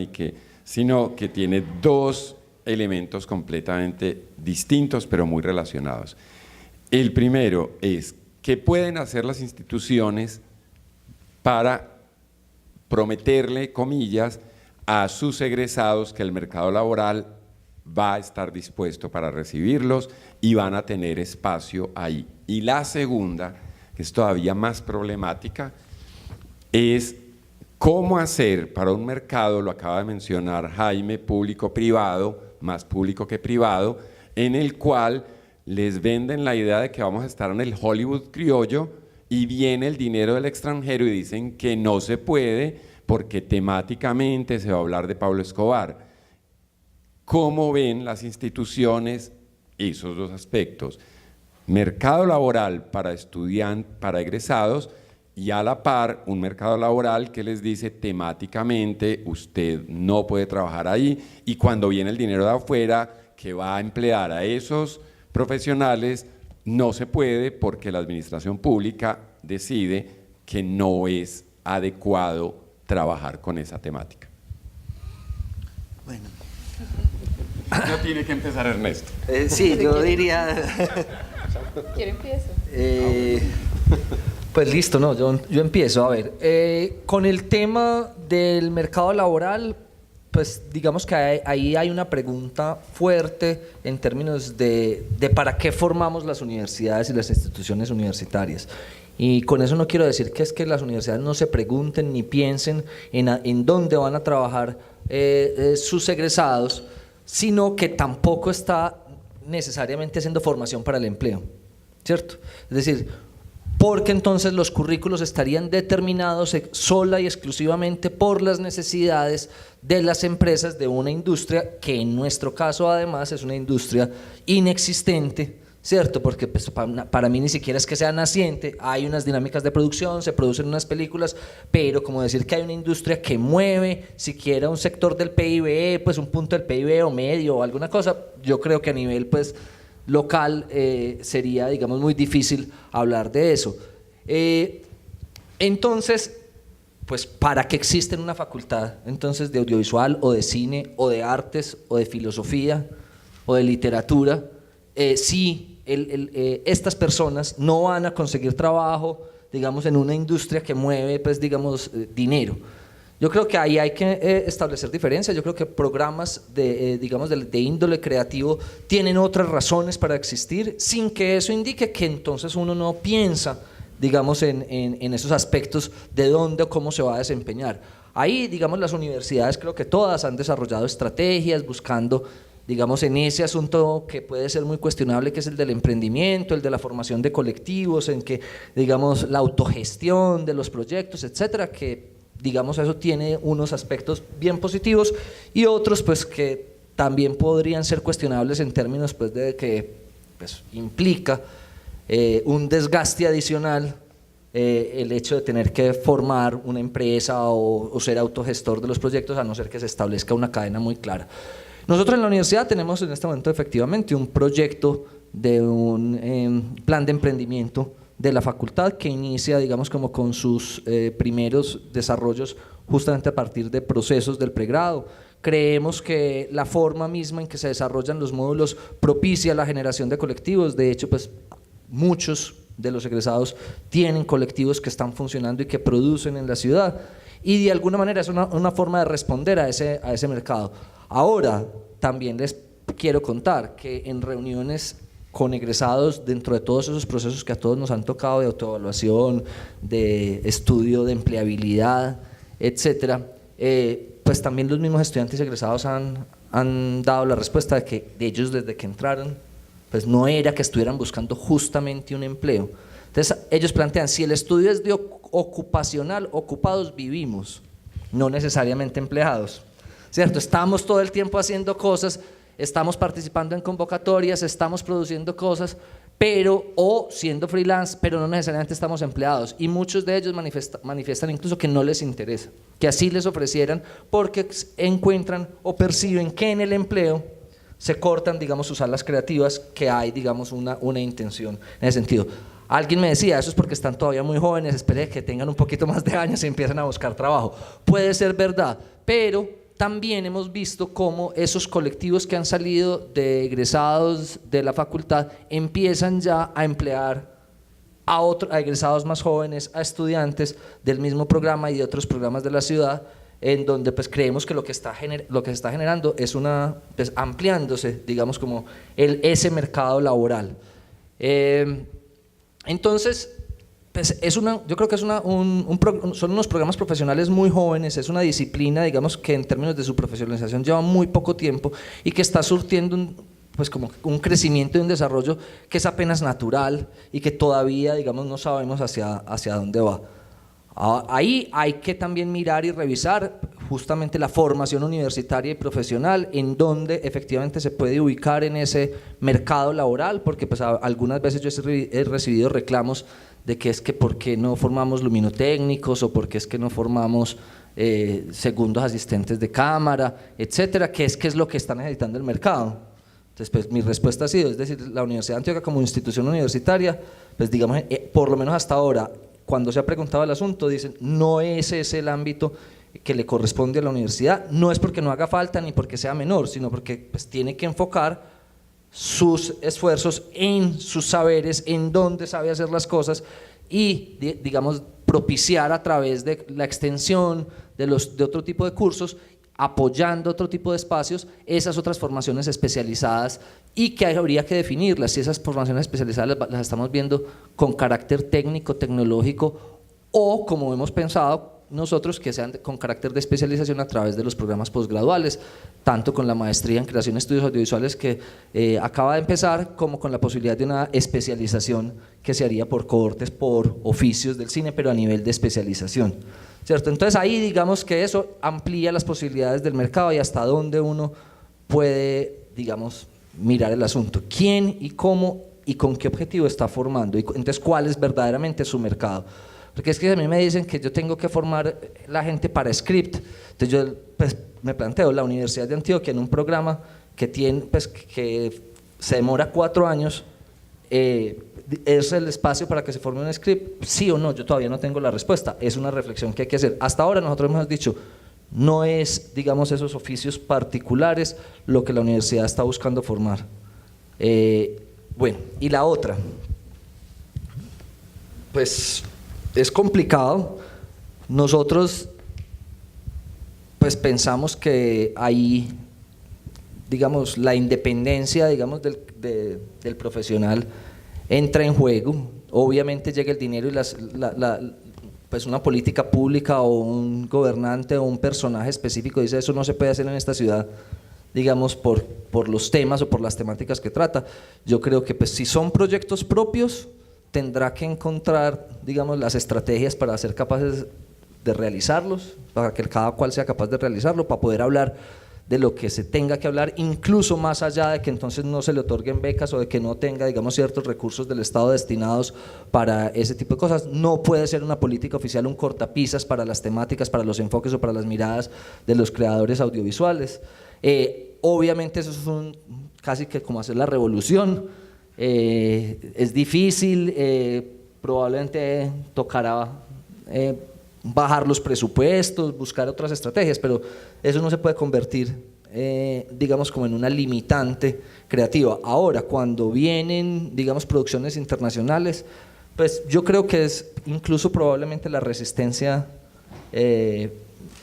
sino que tiene dos elementos completamente distintos, pero muy relacionados. El primero es, ¿qué pueden hacer las instituciones para prometerle, comillas, a sus egresados que el mercado laboral va a estar dispuesto para recibirlos y van a tener espacio ahí? Y la segunda, que es todavía más problemática, es cómo hacer para un mercado, lo acaba de mencionar Jaime, público-privado, más público que privado, en el cual les venden la idea de que vamos a estar en el Hollywood criollo y viene el dinero del extranjero y dicen que no se puede porque temáticamente se va a hablar de Pablo Escobar. ¿Cómo ven las instituciones esos dos aspectos? Mercado laboral para estudiantes, para egresados, y a la par un mercado laboral que les dice temáticamente usted no puede trabajar ahí, y cuando viene el dinero de afuera que va a emplear a esos profesionales no se puede porque la administración pública decide que no es adecuado trabajar con esa temática. Bueno. No tiene que empezar Ernesto. Sí, yo diría... ¿Quién empieza? Pues listo, no, yo empiezo. A ver, con el tema del mercado laboral, pues digamos que ahí hay una pregunta fuerte en términos de para qué formamos las universidades y las instituciones universitarias. Y con eso no quiero decir que es que las universidades no se pregunten ni piensen en dónde van a trabajar sus egresados, sino que tampoco está necesariamente haciendo formación para el empleo, ¿cierto? Es decir, porque entonces los currículos estarían determinados sola y exclusivamente por las necesidades de las empresas de una industria que en nuestro caso además es una industria inexistente, ¿cierto? Porque pues, para mí ni siquiera es que sea naciente, hay unas dinámicas de producción, se producen unas películas, pero como decir que hay una industria que mueve siquiera un sector del PIB, pues un punto del PIB o medio o alguna cosa, yo creo que a nivel pues local sería, digamos, muy difícil hablar de eso. Entonces, pues, ¿para qué existe una facultad entonces de audiovisual o de cine o de artes o de filosofía o de literatura si estas personas no van a conseguir trabajo, digamos, en una industria que mueve, pues, digamos, dinero. Yo creo que ahí hay que establecer diferencias. Yo creo que programas digamos, de índole creativo tienen otras razones para existir, sin que eso indique que entonces uno no piensa, digamos, en esos aspectos de dónde o cómo se va a desempeñar. Ahí, digamos, las universidades creo que todas han desarrollado estrategias buscando, digamos, en ese asunto que puede ser muy cuestionable, que es el del emprendimiento, el de la formación de colectivos, en que, digamos, la autogestión de los proyectos, etcétera, que, digamos, eso tiene unos aspectos bien positivos y otros, pues, que también podrían ser cuestionables en términos, pues, de que, pues, implica un desgaste adicional el hecho de tener que formar una empresa o ser autogestor de los proyectos, a no ser que se establezca una cadena muy clara. Nosotros en la universidad tenemos en este momento efectivamente un proyecto de un plan de emprendimiento de la facultad que inicia, digamos, como con sus primeros desarrollos justamente a partir de procesos del pregrado. Creemos que la forma misma en que se desarrollan los módulos propicia la generación de colectivos. De hecho, pues muchos de los egresados tienen colectivos que están funcionando y que producen en la ciudad, y de alguna manera es una forma de responder a ese mercado. Ahora, también les quiero contar que en reuniones con egresados, dentro de todos esos procesos que a todos nos han tocado de autoevaluación, de estudio de empleabilidad, etcétera, pues también los mismos estudiantes egresados han dado la respuesta de que ellos desde que entraron, pues no era que estuvieran buscando justamente un empleo. Entonces ellos plantean, si el estudio es de ocupacional, ocupados vivimos, no necesariamente empleados, ¿cierto? Estamos todo el tiempo haciendo cosas, estamos participando en convocatorias, estamos produciendo cosas, o siendo freelance, pero no necesariamente estamos empleados, y muchos de ellos manifiestan incluso que no les interesa, que así les ofrecieran, porque encuentran o perciben que en el empleo se cortan, digamos, sus alas creativas, que hay, digamos, una intención en ese sentido. Alguien me decía, eso es porque están todavía muy jóvenes, espere que tengan un poquito más de años y empiezan a buscar trabajo. Puede ser verdad, pero también hemos visto cómo esos colectivos que han salido de egresados de la facultad empiezan ya a emplear a egresados más jóvenes, a estudiantes del mismo programa y de otros programas de la ciudad, en donde pues creemos que lo que se está generando es pues, ampliándose, digamos, como ese mercado laboral. Entonces, pues yo creo que son unos programas profesionales muy jóvenes, es una disciplina, digamos, que en términos de su profesionalización lleva muy poco tiempo y que está surtiendo pues como un crecimiento y un desarrollo que es apenas natural y que todavía, digamos, no sabemos hacia dónde va. Ahí hay que también mirar y revisar justamente la formación universitaria y profesional, en donde efectivamente se puede ubicar en ese mercado laboral, porque pues algunas veces yo he recibido reclamos de que es que por qué no formamos luminotécnicos o por qué es que no formamos segundos asistentes de cámara, etcétera, que es lo que está necesitando el mercado. Entonces, pues mi respuesta ha sido, es decir, la Universidad de Antioquia como institución universitaria, pues digamos, por lo menos hasta ahora, cuando se ha preguntado el asunto, dicen, no es ese el ámbito que le corresponde a la universidad, no es porque no haga falta ni porque sea menor, sino porque pues, tiene que enfocar sus esfuerzos en sus saberes, en dónde sabe hacer las cosas y, digamos, propiciar a través de la extensión de otro tipo de cursos, apoyando otro tipo de espacios, esas otras formaciones especializadas, y que habría que definirlas, si esas formaciones especializadas las estamos viendo con carácter técnico, tecnológico, o como hemos pensado nosotros, que sean con carácter de especialización a través de los programas posgraduales, tanto con la maestría en creación de estudios audiovisuales que acaba de empezar, como con la posibilidad de una especialización que se haría por cohortes, por oficios del cine, pero a nivel de especialización, ¿cierto? Entonces ahí digamos que eso amplía las posibilidades del mercado y hasta dónde uno puede, digamos, mirar el asunto, quién y cómo y con qué objetivo está formando, y entonces cuál es verdaderamente su mercado. Porque es que a mí me dicen que yo tengo que formar la gente para script, entonces yo pues, me planteo la Universidad de Antioquia en un programa que se demora 4 años, ¿es el espacio para que se forme un script? Sí o no, yo todavía no tengo la respuesta, es una reflexión que hay que hacer. Hasta ahora nosotros hemos dicho, no es, digamos, esos oficios particulares lo que la universidad está buscando formar. Bueno, y la otra, pues es complicado. Nosotros pues pensamos que ahí, digamos, la independencia, digamos, del profesional entra en juego. Obviamente llega el dinero y pues una política pública o un gobernante o un personaje específico dice eso no se puede hacer en esta ciudad, digamos, por los temas o por las temáticas que trata. Yo creo que pues si son proyectos propios, tendrá que encontrar, digamos, las estrategias para ser capaces de realizarlos, para que cada cual sea capaz de realizarlo, para poder hablar de lo que se tenga que hablar, incluso más allá de que entonces no se le otorguen becas o de que no tenga, digamos, ciertos recursos del Estado destinados para ese tipo de cosas. No puede ser una política oficial un cortapisas para las temáticas, para los enfoques o para las miradas de los creadores audiovisuales. Obviamente eso es casi que como hacer la revolución, es difícil, probablemente tocará bajar los presupuestos, buscar otras estrategias, pero eso no se puede convertir, digamos, como en una limitante creativa. Ahora, cuando vienen, digamos, producciones internacionales, pues yo creo que es incluso probablemente la resistencia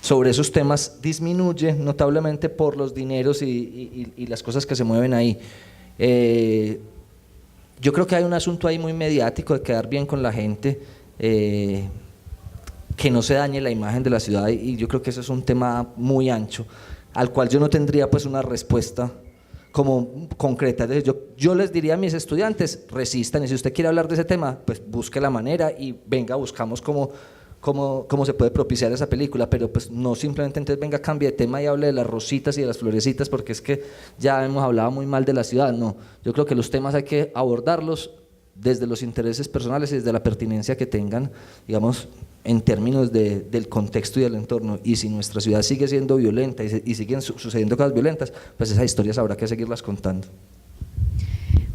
sobre esos temas disminuye notablemente por los dineros y las cosas que se mueven ahí. Yo creo que hay un asunto ahí muy mediático de quedar bien con la gente, que no se dañe la imagen de la ciudad, y yo creo que eso es un tema muy ancho al cual yo no tendría pues una respuesta como concreta. Yo les diría a mis estudiantes, resistan, y si usted quiere hablar de ese tema, pues busque la manera y venga, buscamos cómo se puede propiciar esa película, pero pues no simplemente entonces venga, cambie de tema y hable de las rositas y de las florecitas porque es que ya hemos hablado muy mal de la ciudad. No, yo creo que los temas hay que abordarlos desde los intereses personales y desde la pertinencia que tengan, digamos, en términos del contexto y del entorno. Y si nuestra ciudad sigue siendo violenta y siguen sucediendo cosas violentas, pues esas historias habrá que seguirlas contando.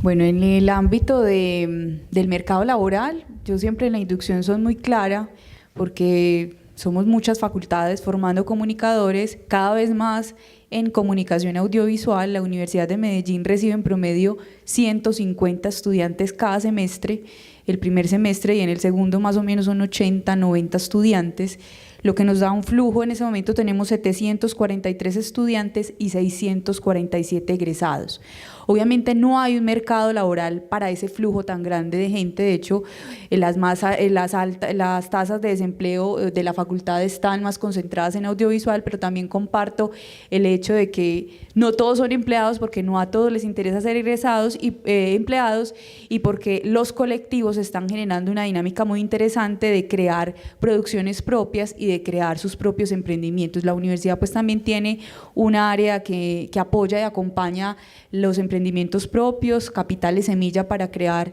Bueno, en el ámbito del mercado laboral, yo siempre en la inducción soy muy clara, porque somos muchas facultades formando comunicadores, cada vez más en comunicación audiovisual. La Universidad de Medellín recibe en promedio 150 estudiantes cada semestre, el primer semestre, y en el segundo más o menos son 80, 90 estudiantes, lo que nos da un flujo. En ese momento tenemos 743 estudiantes y 647 egresados. Obviamente no hay un mercado laboral para ese flujo tan grande de gente. De hecho, las tasas de desempleo de la facultad están más concentradas en audiovisual, pero también comparto el hecho de que no todos son empleados, porque no a todos les interesa ser egresados y empleados, y porque los colectivos están generando una dinámica muy interesante de crear producciones propias y de crear sus propios emprendimientos. La universidad pues también tiene una área que apoya y acompaña los emprendimientos propios, capitales semilla para crear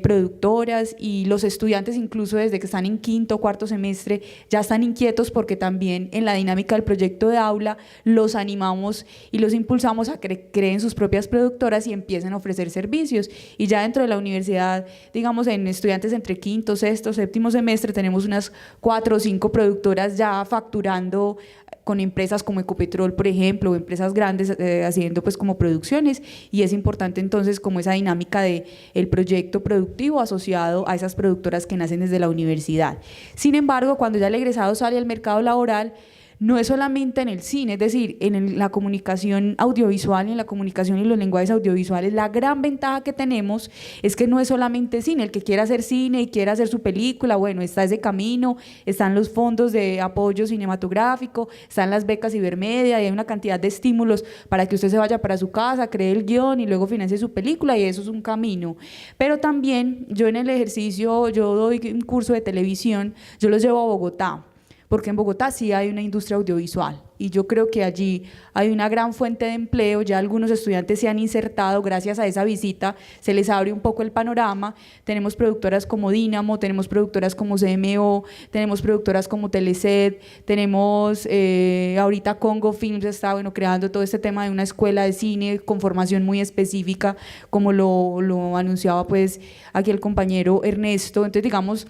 productoras, y los estudiantes incluso desde que están en quinto o cuarto semestre ya están inquietos, porque también en la dinámica del proyecto de aula los animamos y los impulsamos a que creen sus propias productoras y empiecen a ofrecer servicios. Y ya dentro de la universidad, digamos, en estudiantes entre quinto, sexto, séptimo semestre, tenemos unas 4 o 5 productoras ya facturando con empresas como Ecopetrol, por ejemplo, o empresas grandes haciendo pues como producciones, y es importante entonces como esa dinámica de el proyecto productivo asociado a esas productoras que nacen desde la universidad. Sin embargo, cuando ya el egresado sale al mercado laboral, no es solamente en el cine, es decir, en la comunicación audiovisual y en la comunicación y los lenguajes audiovisuales, la gran ventaja que tenemos es que no es solamente cine. El que quiera hacer cine y quiera hacer su película, bueno, está ese camino, están los fondos de apoyo cinematográfico, están las becas Ibermedia, y hay una cantidad de estímulos para que usted se vaya para su casa, cree el guión y luego financie su película, y eso es un camino. Pero también yo en el ejercicio, yo doy un curso de televisión, yo los llevo a Bogotá, porque en Bogotá sí hay una industria audiovisual, y yo creo que allí hay una gran fuente de empleo. Ya algunos estudiantes se han insertado gracias a esa visita, se les abre un poco el panorama. Tenemos productoras como Dínamo, tenemos productoras como CMO, tenemos productoras como Teleced, tenemos ahorita Congo Films está creando todo este tema de una escuela de cine con formación muy específica, como lo anunciaba pues aquí el compañero Ernesto. Entonces, digamos,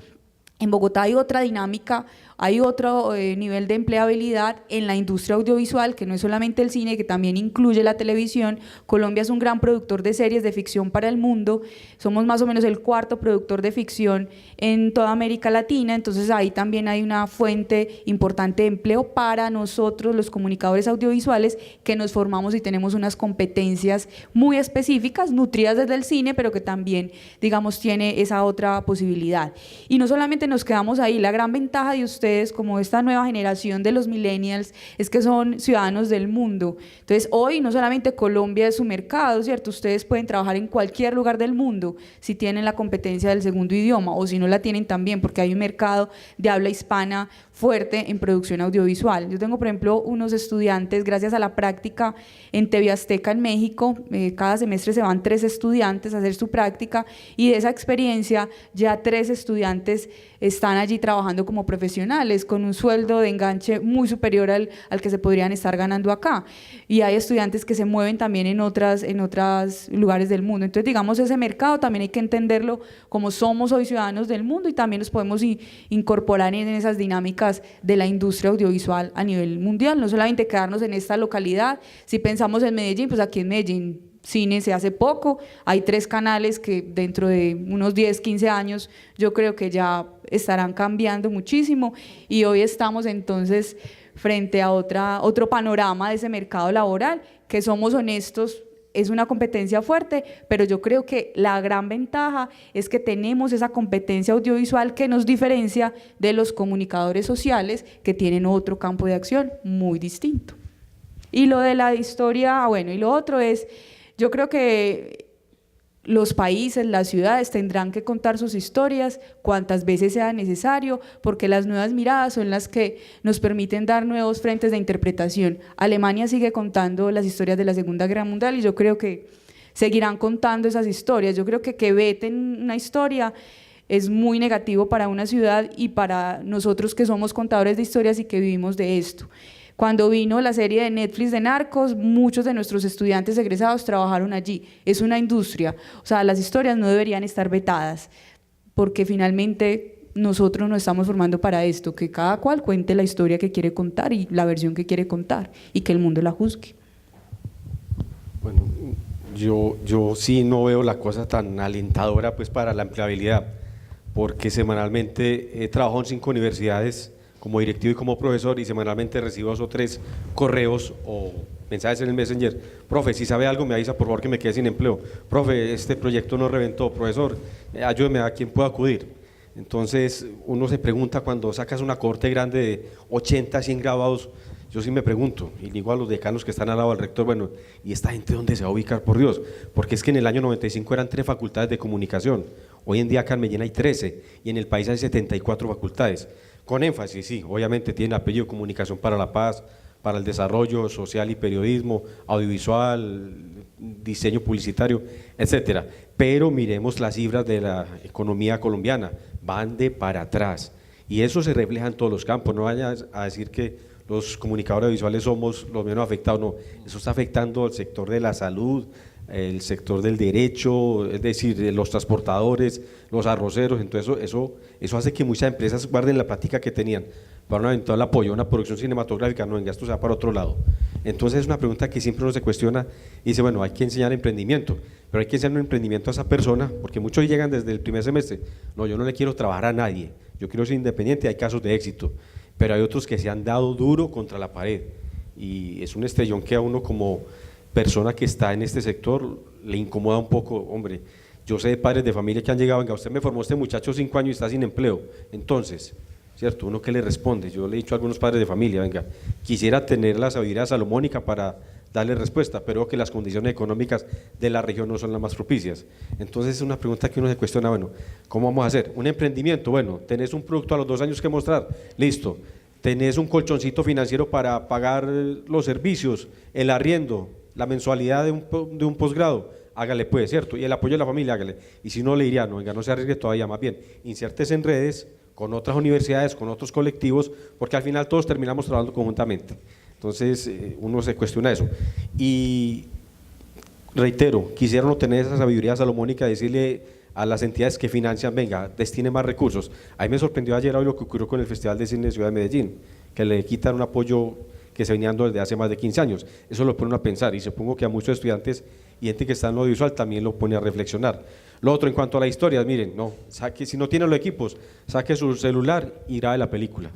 En Bogotá hay otra dinámica, hay otro nivel de empleabilidad en la industria audiovisual, que no es solamente el cine, que también incluye la televisión. Colombia es un gran productor de series de ficción para el mundo, somos más o menos el cuarto productor de ficción en toda América Latina, entonces ahí también hay una fuente importante de empleo para nosotros, los comunicadores audiovisuales, que nos formamos y tenemos unas competencias muy específicas, nutridas desde el cine, pero que también, digamos, tiene esa otra posibilidad. Y no solamente nos quedamos ahí, la gran ventaja de ustedes como esta nueva generación de los millennials es que son ciudadanos del mundo. Entonces hoy no solamente Colombia es su mercado, ¿cierto? Ustedes pueden trabajar en cualquier lugar del mundo si tienen la competencia del segundo idioma, o si no la tienen también, porque hay un mercado de habla hispana fuerte en producción audiovisual. Yo tengo, por ejemplo, unos estudiantes, gracias a la práctica en TV Azteca en México, cada semestre se van 3 estudiantes a hacer su práctica, y de esa experiencia ya 3 estudiantes están allí trabajando como profesionales con un sueldo de enganche muy superior al que se podrían estar ganando acá. Y hay estudiantes que se mueven también en otros lugares del mundo. Entonces, digamos, ese mercado también hay que entenderlo como somos hoy ciudadanos del mundo, y también nos podemos incorporar en esas dinámicas de la industria audiovisual a nivel mundial, no solamente quedarnos en esta localidad. Si pensamos en Medellín, pues aquí en Medellín cine se hace poco, hay 3 canales que dentro de unos 10, 15 años yo creo que ya estarán cambiando muchísimo, y hoy estamos entonces frente a otro panorama de ese mercado laboral, que somos honestos, es una competencia fuerte, pero yo creo que la gran ventaja es que tenemos esa competencia audiovisual que nos diferencia de los comunicadores sociales, que tienen otro campo de acción muy distinto. Y lo de la historia, bueno, y lo otro es, yo creo que los países, las ciudades tendrán que contar sus historias cuantas veces sea necesario, porque las nuevas miradas son las que nos permiten dar nuevos frentes de interpretación. Alemania sigue contando las historias de la Segunda Guerra Mundial, y yo creo que seguirán contando esas historias. Yo creo que veten una historia es muy negativo para una ciudad y para nosotros que somos contadores de historias y que vivimos de esto. Cuando vino la serie de Netflix de Narcos, muchos de nuestros estudiantes egresados trabajaron allí. Es una industria, o sea, las historias no deberían estar vetadas, porque finalmente nosotros nos estamos formando para esto, que cada cual cuente la historia que quiere contar y la versión que quiere contar, y que el mundo la juzgue. Bueno, yo sí no veo la cosa tan alentadora pues para la empleabilidad, porque semanalmente he trabajado en 5 universidades como directivo y como profesor, y semanalmente recibo 2 o 3 correos o mensajes en el Messenger: profe, si sabe algo me avisa por favor que me quede sin empleo, profe, este proyecto no reventó, profesor, ayúdeme, a quién puedo acudir. Entonces uno se pregunta, cuando sacas una cohorte grande de 80, 100 graduados, yo sí me pregunto, y digo a los decanos que están al lado del rector, bueno, ¿y esta gente dónde se va a ubicar, por Dios? Porque es que en el año 95 eran 3 facultades de comunicación, hoy en día acá en Medellín hay 13, y en el país hay 74 facultades, con énfasis, sí, obviamente tiene apellido: Comunicación para la Paz, para el Desarrollo Social y Periodismo, Audiovisual, Diseño Publicitario, etcétera. Pero miremos las cifras de la economía colombiana, van de para atrás, y eso se refleja en todos los campos. No vayas a decir que los comunicadores visuales somos los menos afectados, no, eso está afectando al sector de la salud, el sector del derecho, es decir, los transportadores, los arroceros. Entonces eso hace que muchas empresas guarden la plática que tenían para un eventual apoyo a una producción cinematográfica, no, venga, esto se va para otro lado. Entonces es una pregunta que siempre uno se cuestiona y dice, bueno, hay que enseñar emprendimiento, pero hay que enseñar un emprendimiento a esa persona, porque muchos llegan desde el primer semestre: no, yo no le quiero trabajar a nadie, yo quiero ser independiente. Hay casos de éxito, pero hay otros que se han dado duro contra la pared, y es un estrellón que a uno como persona que está en este sector le incomoda un poco. Hombre, yo sé de padres de familia que han llegado: venga, usted me formó este muchacho 5 años y está sin empleo, entonces, ¿cierto? ¿Uno qué le responde? Yo le he dicho a algunos padres de familia: venga, quisiera tener la sabiduría salomónica para darle respuesta, pero que las condiciones económicas de la región no son las más propicias. Entonces es una pregunta que uno se cuestiona: bueno, ¿cómo vamos a hacer? Un emprendimiento, bueno, tenés un producto a los 2 años que mostrar, listo, tenés un colchoncito financiero para pagar los servicios, el arriendo, la mensualidad de un posgrado, hágale pues, ¿cierto? Y el apoyo de la familia, hágale. Y si no, le diría: no, venga, no se arriesgue todavía, más bien insértese en redes con otras universidades, con otros colectivos, porque al final todos terminamos trabajando conjuntamente. Entonces uno se cuestiona eso. Y reitero, quisiera no tener esa sabiduría salomónica de decirle a las entidades que financian, venga, destine más recursos. A mí me sorprendió ayer hoy lo que ocurrió con el Festival de Cine de Ciudad de Medellín, que le quitan un apoyo que se venía dando desde hace más de 15 años. Eso lo pone uno a pensar y supongo que a muchos estudiantes y gente que está en lo audiovisual también lo pone a reflexionar. Lo otro, en cuanto a la historia, miren, no, si no tiene los equipos, saque su celular y grabe la película.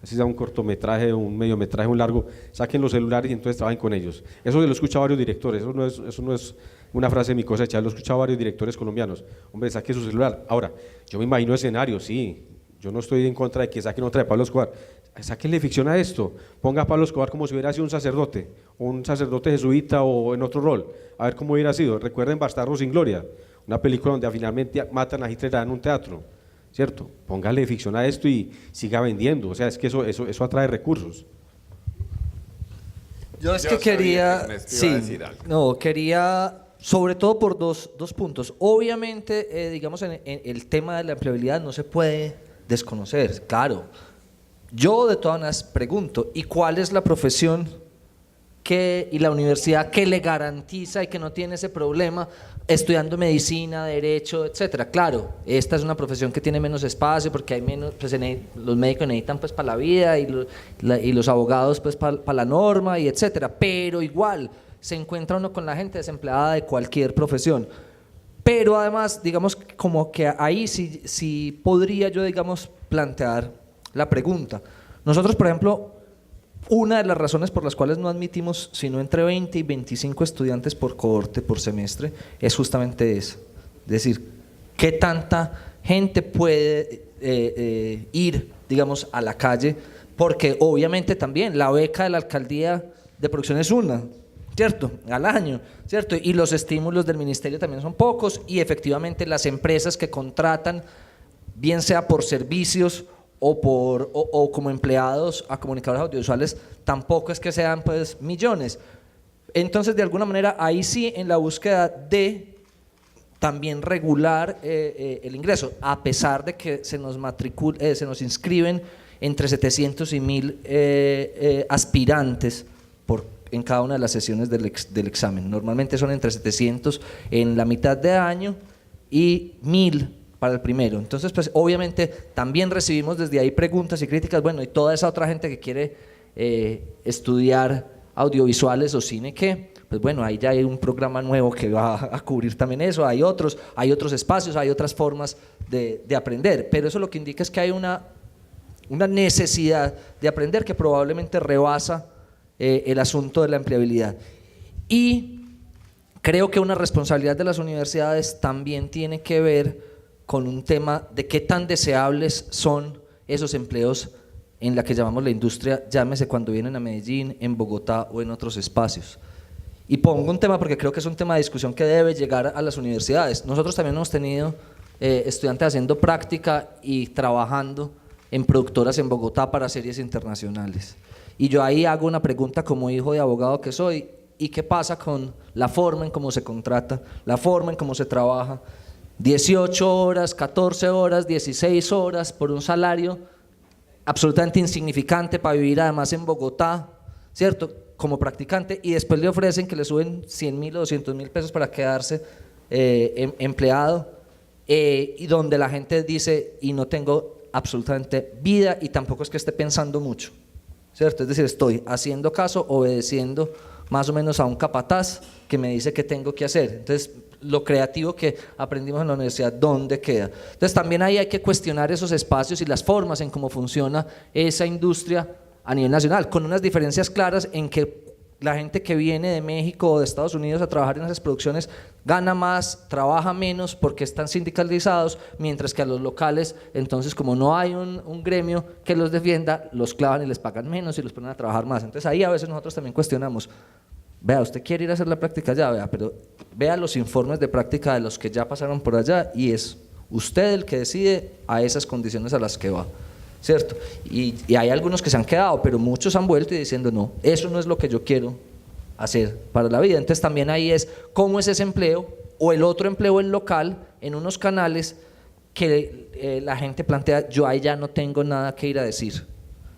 Así sea un cortometraje, un mediometraje, un largo, saquen los celulares y entonces trabajen con ellos. Eso lo he escuchado a varios directores, eso no es una frase de mi cosecha, lo he escuchado a varios directores colombianos. Hombre, saque su celular. Ahora, yo me imagino escenarios, sí, yo no estoy en contra de que saquen otra de Pablo Escobar. Sáquenle ficción a esto, ponga a Pablo Escobar como si hubiera sido un sacerdote jesuita o en otro rol, a ver cómo hubiera sido. Recuerden Bastardos sin Gloria, una película donde finalmente matan a Hitler en un teatro, ¿cierto? Póngale ficción a esto y siga vendiendo, o sea, es que eso atrae recursos. Yo es Yo que sabía quería, que me iba a sí, decir algo. no, quería, sobre todo por dos puntos. Obviamente, digamos, en el tema de la empleabilidad no se puede desconocer, claro. Yo de todas maneras pregunto, ¿y cuál es la profesión y la universidad que le garantiza y que no tiene ese problema estudiando medicina, derecho, etcétera? Claro, esta es una profesión que tiene menos espacio porque hay menos, pues, los médicos necesitan pues para la vida y los abogados pues para la norma y etcétera, pero igual se encuentra uno con la gente desempleada de cualquier profesión. Pero además, digamos, como que ahí sí podría yo, digamos, plantear la pregunta. Nosotros, por ejemplo, una de las razones por las cuales no admitimos sino entre 20 y 25 estudiantes por cohorte, por semestre, es justamente eso. Es decir, ¿qué tanta gente puede ir, digamos, a la calle? Porque obviamente también la beca de la alcaldía de producción es una, ¿cierto? Al año, ¿cierto? Y los estímulos del ministerio también son pocos y efectivamente las empresas que contratan, bien sea por servicios o como empleados a comunicadores audiovisuales, tampoco es que sean pues millones. Entonces, de alguna manera, ahí sí, en la búsqueda de también regular el ingreso, a pesar de que se nos inscriben entre 700 y 1000 aspirantes en cada una de las sesiones del examen. Normalmente son entre 700 en la mitad de año y 1000 para el primero. Entonces, pues obviamente también recibimos desde ahí preguntas y críticas, bueno, y toda esa otra gente que quiere estudiar audiovisuales o cine, ¿qué? Pues bueno, ahí ya hay un programa nuevo que va a cubrir también eso, hay otros espacios, hay otras formas de aprender, pero eso lo que indica es que hay una necesidad de aprender que probablemente rebasa el asunto de la empleabilidad. Y creo que una responsabilidad de las universidades también tiene que ver con un tema de qué tan deseables son esos empleos en la que llamamos la industria, llámese cuando vienen a Medellín, en Bogotá o en otros espacios. Y pongo un tema porque creo que es un tema de discusión que debe llegar a las universidades. Nosotros también hemos tenido estudiantes haciendo práctica y trabajando en productoras en Bogotá para series internacionales. Y yo ahí hago una pregunta como hijo de abogado que soy, ¿y qué pasa con la forma en cómo se contrata, la forma en cómo se trabaja? 18 horas, 14 horas, 16 horas por un salario absolutamente insignificante para vivir además en Bogotá, ¿cierto? Como practicante, y después le ofrecen que le suben 100.000 o 200.000 pesos para quedarse empleado, y donde la gente dice, y no tengo absolutamente vida y tampoco es que esté pensando mucho, ¿cierto? Es decir, estoy haciendo caso, obedeciendo más o menos a un capataz que me dice qué tengo que hacer. Entonces, lo creativo que aprendimos en la universidad, ¿dónde queda? Entonces también ahí hay que cuestionar esos espacios y las formas en cómo funciona esa industria a nivel nacional, con unas diferencias claras en que la gente que viene de México o de Estados Unidos a trabajar en esas producciones gana más, trabaja menos porque están sindicalizados, mientras que a los locales, entonces como no hay un gremio que los defienda, los clavan y les pagan menos y los ponen a trabajar más. Entonces ahí a veces nosotros también cuestionamos, vea, usted quiere ir a hacer la práctica allá, vea, pero vea los informes de práctica de los que ya pasaron por allá y es usted el que decide a esas condiciones a las que va, ¿cierto? Y hay algunos que se han quedado, pero muchos han vuelto y diciendo, no, eso no es lo que yo quiero hacer para la vida. Entonces también ahí es cómo es ese empleo o el otro empleo en local, en unos canales que la gente plantea, yo ahí ya no tengo nada que ir a decir.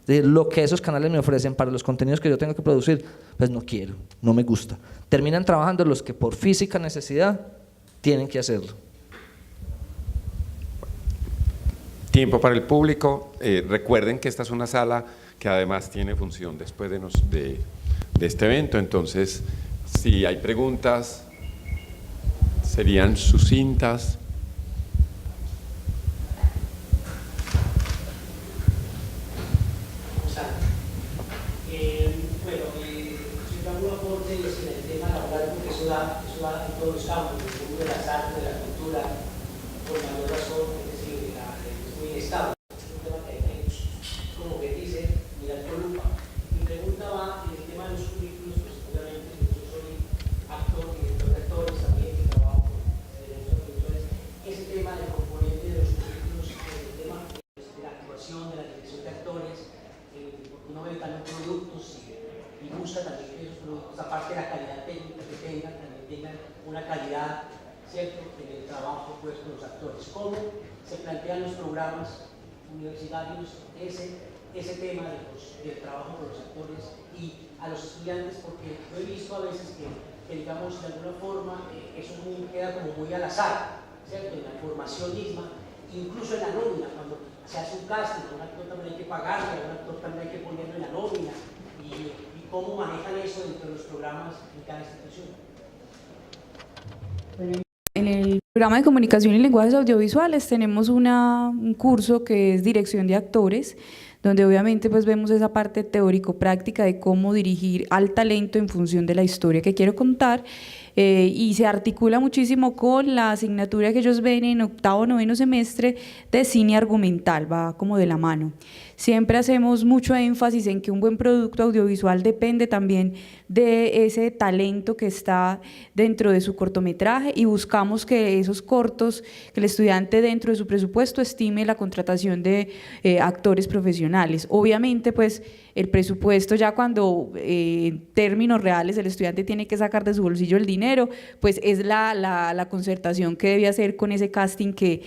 Lo que esos canales me ofrecen para los contenidos que yo tengo que producir, pues no quiero, no me gusta. Terminan trabajando los que por física necesidad tienen que hacerlo. tiempo para el público. Recuerden que esta es una sala que además tiene función después de este evento, entonces si hay preguntas serían sucintas. Siempre hago un aporte en el tema laboral porque eso da en todos los campos, en el mundo de las artes, de la cultura, por mayor razón, es decir, es muy inestable. Es un tema que hay que, como que dice, mirar con lupa. Mi pregunta va en el tema de los currículos, pues obviamente yo soy actor, director de actores también, que trabajo con directores de productores. Ese tema del componente de los currículos, el tema de la actuación, de la dirección de actores, porque uno ve también productos y busca también que esos productos, aparte de la calidad técnica que tengan, también tengan una calidad, ¿cierto?, en el trabajo pues, con los actores. ¿Cómo se plantean los programas universitarios ese tema del trabajo con los actores y a los estudiantes? Porque yo he visto a veces que digamos, de alguna forma, eso queda como muy al azar, ¿cierto?, en la formación misma, incluso en la nómina, cuando se hace un casting, a un actor también hay que pagarle, a un actor también hay que ponerlo en la nómina, y cómo manejan eso dentro de los programas en cada institución. Bueno, en el programa de comunicación y lenguajes audiovisuales tenemos un curso que es dirección de actores, donde obviamente pues vemos esa parte teórico-práctica de cómo dirigir al talento en función de la historia que quiero contar, y se articula muchísimo con la asignatura que ellos ven en octavo, noveno semestre de cine argumental, va como de la mano. Siempre hacemos mucho énfasis en que un buen producto audiovisual depende también de ese talento que está dentro de su cortometraje, y buscamos que esos cortos, que el estudiante dentro de su presupuesto estime la contratación de actores profesionales. Obviamente pues el presupuesto ya cuando en términos reales el estudiante tiene que sacar de su bolsillo el dinero, pues es la concertación que debe hacer con ese casting que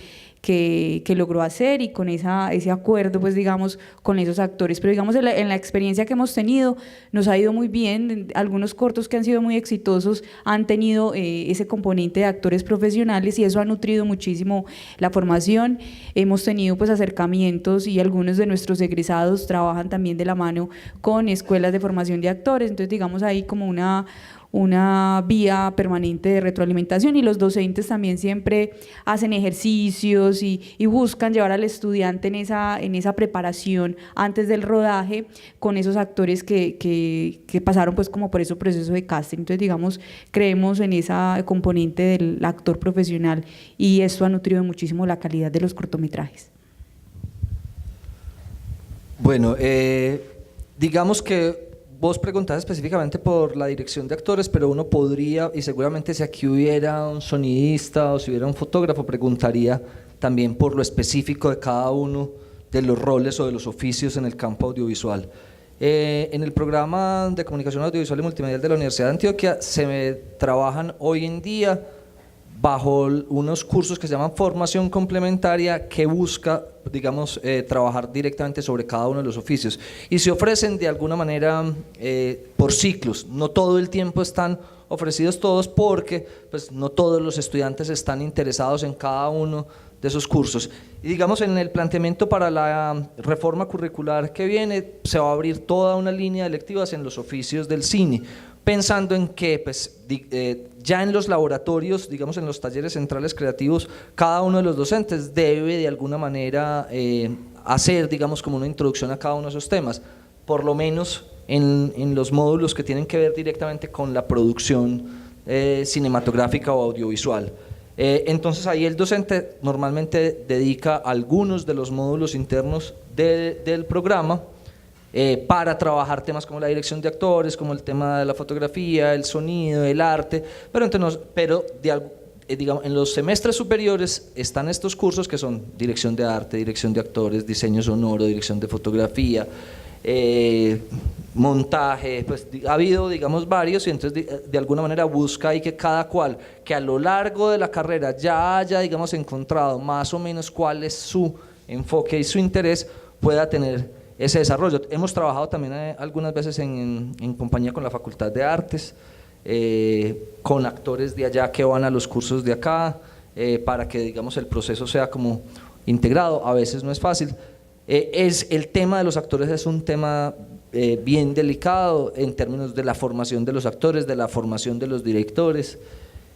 logró hacer, y con ese acuerdo, pues digamos, con esos actores. Pero digamos, en la experiencia que hemos tenido, nos ha ido muy bien. Algunos cortos que han sido muy exitosos han tenido ese componente de actores profesionales, y eso ha nutrido muchísimo la formación. Hemos tenido pues acercamientos, y algunos de nuestros egresados trabajan también de la mano con escuelas de formación de actores. Entonces digamos ahí como una vía permanente de retroalimentación, y los docentes también siempre hacen ejercicios y buscan llevar al estudiante en esa preparación antes del rodaje con esos actores que pasaron pues como por ese proceso de casting. Entonces digamos, creemos en esa componente del actor profesional, y esto ha nutrido muchísimo la calidad de los cortometrajes. Bueno, digamos que vos preguntás específicamente por la dirección de actores, pero uno podría, y seguramente si aquí hubiera un sonidista o si hubiera un fotógrafo, preguntaría también por lo específico de cada uno de los roles o de los oficios en el campo audiovisual. En el programa de comunicación audiovisual y multimedial de la Universidad de Antioquia se trabajan hoy en día bajo unos cursos que se llaman formación complementaria, que busca, digamos, trabajar directamente sobre cada uno de los oficios, y se ofrecen de alguna manera por ciclos. No todo el tiempo están ofrecidos todos, porque pues, no todos los estudiantes están interesados en cada uno de esos cursos. Y digamos, en el planteamiento para la reforma curricular que viene, se va a abrir toda una línea de electivas en los oficios del cine, pensando en que pues, ya en los laboratorios, digamos en los talleres centrales creativos, cada uno de los docentes debe de alguna manera hacer, digamos, como una introducción a cada uno de esos temas, por lo menos en los módulos que tienen que ver directamente con la producción cinematográfica o audiovisual. Entonces ahí el docente normalmente dedica algunos de los módulos internos del programa para trabajar temas como la dirección de actores, como el tema de la fotografía, el sonido, el arte, digamos, en los semestres superiores están estos cursos que son dirección de arte, dirección de actores, diseño sonoro, dirección de fotografía, montaje, pues ha habido, digamos, varios, y entonces de alguna manera busca ahí que cada cual, que a lo largo de la carrera ya haya, digamos, encontrado más o menos cuál es su enfoque y su interés, pueda tener ese desarrollo. Hemos trabajado también algunas veces en compañía con la Facultad de Artes, con actores de allá que van a los cursos de acá, para que, digamos, el proceso sea como integrado, a veces no es fácil. El tema de los actores es un tema bien delicado en términos de la formación de los actores, de la formación de los directores,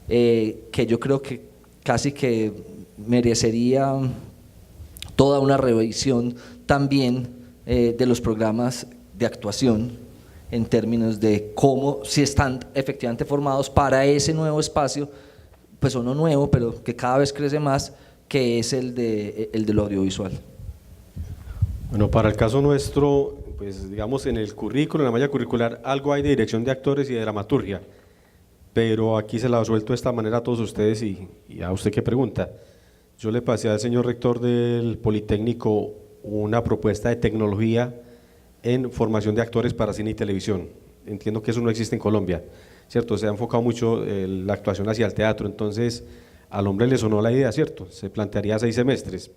que yo creo que casi que merecería toda una revisión también de los programas de actuación en términos de cómo, si están efectivamente formados para ese nuevo espacio, pues uno nuevo, pero que cada vez crece más, que es el del audiovisual. Bueno, para el caso nuestro, pues digamos en el currículo, en la malla curricular, algo hay de dirección de actores y de dramaturgia, pero aquí se la suelto de esta manera a todos ustedes y a usted que pregunta. Yo le pasé al señor rector del Politécnico una propuesta de tecnología en formación de actores para cine y televisión. Entiendo que eso no existe en Colombia, ¿cierto? Se ha enfocado mucho la actuación hacia el teatro, entonces al hombre le sonó la idea, ¿cierto? Se plantearía 6 semestres.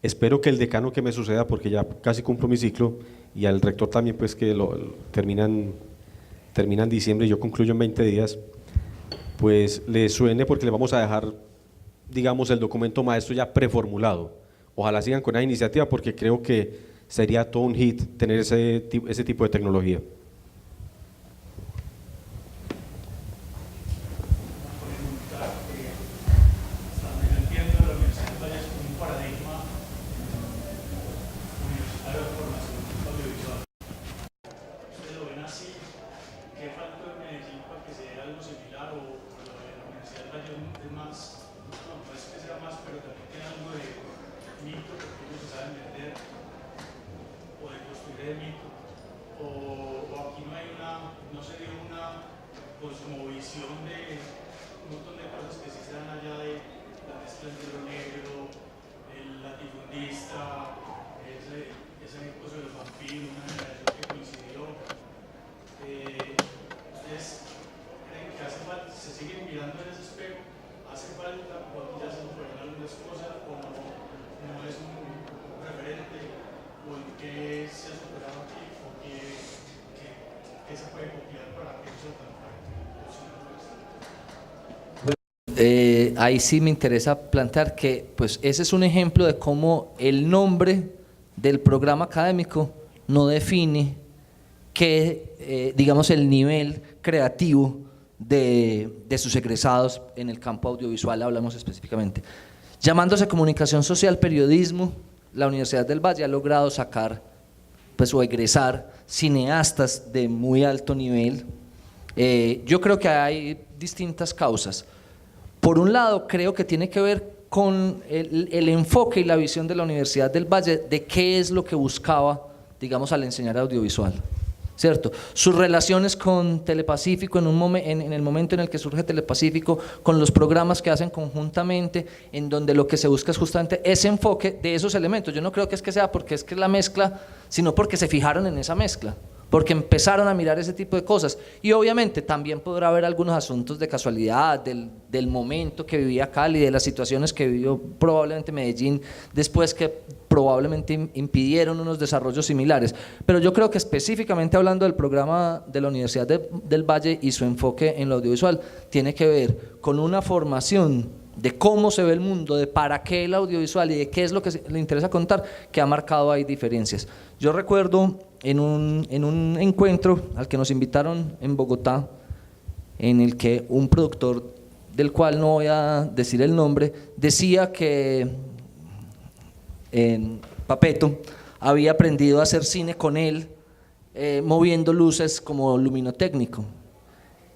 Espero que el decano que me suceda, porque ya casi cumplo mi ciclo, y al rector también, pues que terminan en diciembre y yo concluyo en 20 días, pues le suene, porque le vamos a dejar, digamos, el documento maestro ya preformulado. Ojalá sigan con esa iniciativa, porque creo que sería todo un hit tener ese tipo de tecnología. Ahí sí me interesa plantear que pues ese es un ejemplo de cómo el nombre del programa académico no define que, digamos, el nivel creativo de sus egresados en el campo audiovisual, hablamos específicamente. Llamándose Comunicación Social, Periodismo, la Universidad del Valle ha logrado sacar pues, o egresar cineastas de muy alto nivel. Yo creo que hay distintas causas. Por un lado, creo que tiene que ver con el enfoque y la visión de la Universidad del Valle de qué es lo que buscaba, digamos, al enseñar audiovisual, ¿cierto? Sus relaciones con Telepacífico en el momento en el que surge Telepacífico, con los programas que hacen conjuntamente, en donde lo que se busca es justamente ese enfoque de esos elementos. Yo no creo que sea porque es que es la mezcla, sino porque se fijaron en esa mezcla, porque empezaron a mirar ese tipo de cosas. Y obviamente también podrá haber algunos asuntos de casualidad, del momento que vivía Cali, de las situaciones que vivió probablemente Medellín después, que probablemente impidieron unos desarrollos similares. Pero yo creo que específicamente hablando del programa de la Universidad del Valle y su enfoque en lo audiovisual, tiene que ver con una formación de cómo se ve el mundo, de para qué el audiovisual y de qué es lo que le interesa contar, que ha marcado ahí diferencias. Yo recuerdo en un encuentro al que nos invitaron en Bogotá, en el que un productor, del cual no voy a decir el nombre, decía que Papeto había aprendido a hacer cine con él, moviendo luces como luminotécnico.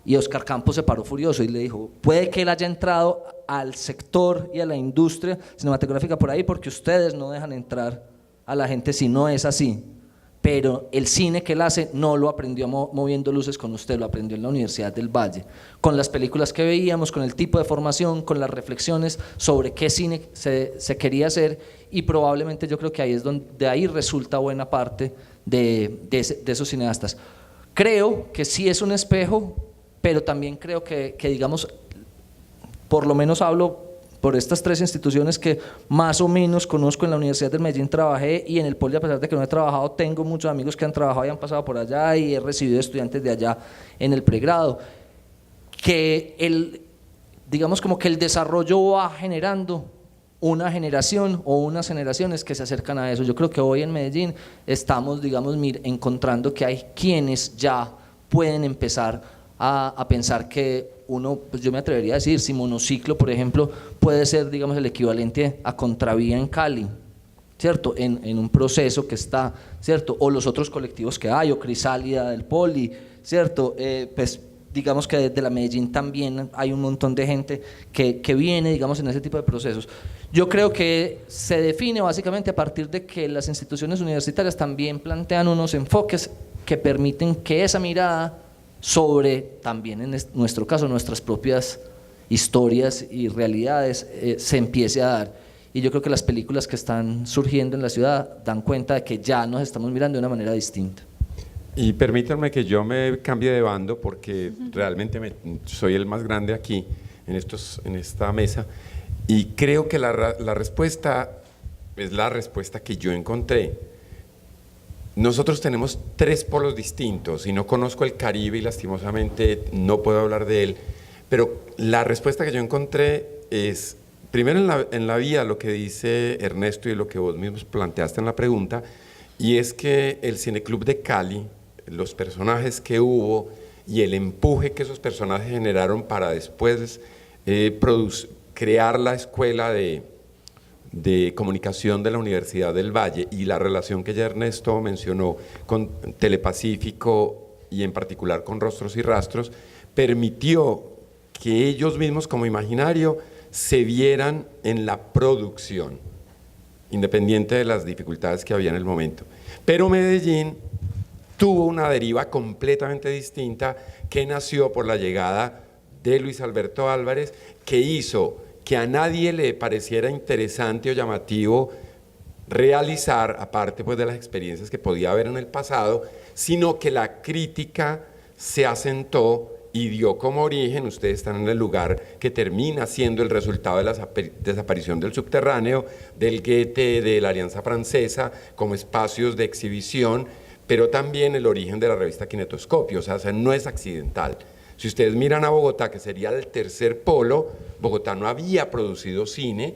Y Oscar Campos se paró furioso y le dijo: puede que él haya entrado al sector y a la industria cinematográfica por ahí porque ustedes no dejan entrar a la gente si no es así, pero el cine que él hace no lo aprendió moviendo luces con usted, lo aprendió en la Universidad del Valle, con las películas que veíamos, con el tipo de formación, con las reflexiones sobre qué cine se quería hacer, y probablemente yo creo que ahí es donde ahí resulta buena parte de esos cineastas. Creo que sí es un espejo, pero también creo que digamos, por lo menos hablo por estas 3 instituciones que más o menos conozco. En la Universidad del Medellín trabajé, y en el Poli, a pesar de que no he trabajado, tengo muchos amigos que han trabajado y han pasado por allá, y he recibido estudiantes de allá en el pregrado, que digamos como que el desarrollo va generando una generación o unas generaciones que se acercan a eso. Yo creo que hoy en Medellín estamos, digamos, encontrando que hay quienes ya pueden empezar a pensar que uno, pues yo me atrevería a decir, si monociclo, por ejemplo, puede ser, digamos, el equivalente a contravía en Cali, ¿cierto? En un proceso que está, ¿cierto? O los otros colectivos que hay, o Crisálida del Poli, ¿cierto? Pues digamos que desde la Medellín también hay un montón de gente que viene, digamos, en ese tipo de procesos. Yo creo que se define básicamente a partir de que las instituciones universitarias también plantean unos enfoques que permiten que esa mirada sobre también en nuestro caso nuestras propias historias y realidades se empiece a dar, y yo creo que las películas que están surgiendo en la ciudad dan cuenta de que ya nos estamos mirando de una manera distinta. Y permítanme que yo me cambie de bando porque realmente soy el más grande aquí en esta mesa, y creo que la respuesta es la respuesta que yo encontré. Nosotros tenemos 3 polos distintos y no conozco el Caribe y lastimosamente no puedo hablar de él, pero la respuesta que yo encontré es, primero en la vía lo que dice Ernesto y lo que vos mismos planteaste en la pregunta, y es que el Cineclub de Cali, los personajes que hubo y el empuje que esos personajes generaron para después crear la escuela de comunicación de la Universidad del Valle, y la relación que ya Ernesto mencionó con Telepacífico y en particular con Rostros y Rastros, permitió que ellos mismos como imaginario se vieran en la producción, independiente de las dificultades que había en el momento. Pero Medellín tuvo una deriva completamente distinta que nació por la llegada de Luis Alberto Álvarez, que hizo que a nadie le pareciera interesante o llamativo realizar, aparte pues de las experiencias que podía haber en el pasado, sino que la crítica se asentó y dio como origen, ustedes están en el lugar que termina siendo el resultado de la desaparición del subterráneo, del Goethe, de la Alianza Francesa, como espacios de exhibición, pero también el origen de la revista Kinetoscopio, o sea, no es accidental. Si ustedes miran a Bogotá, que sería el tercer polo, Bogotá no había producido cine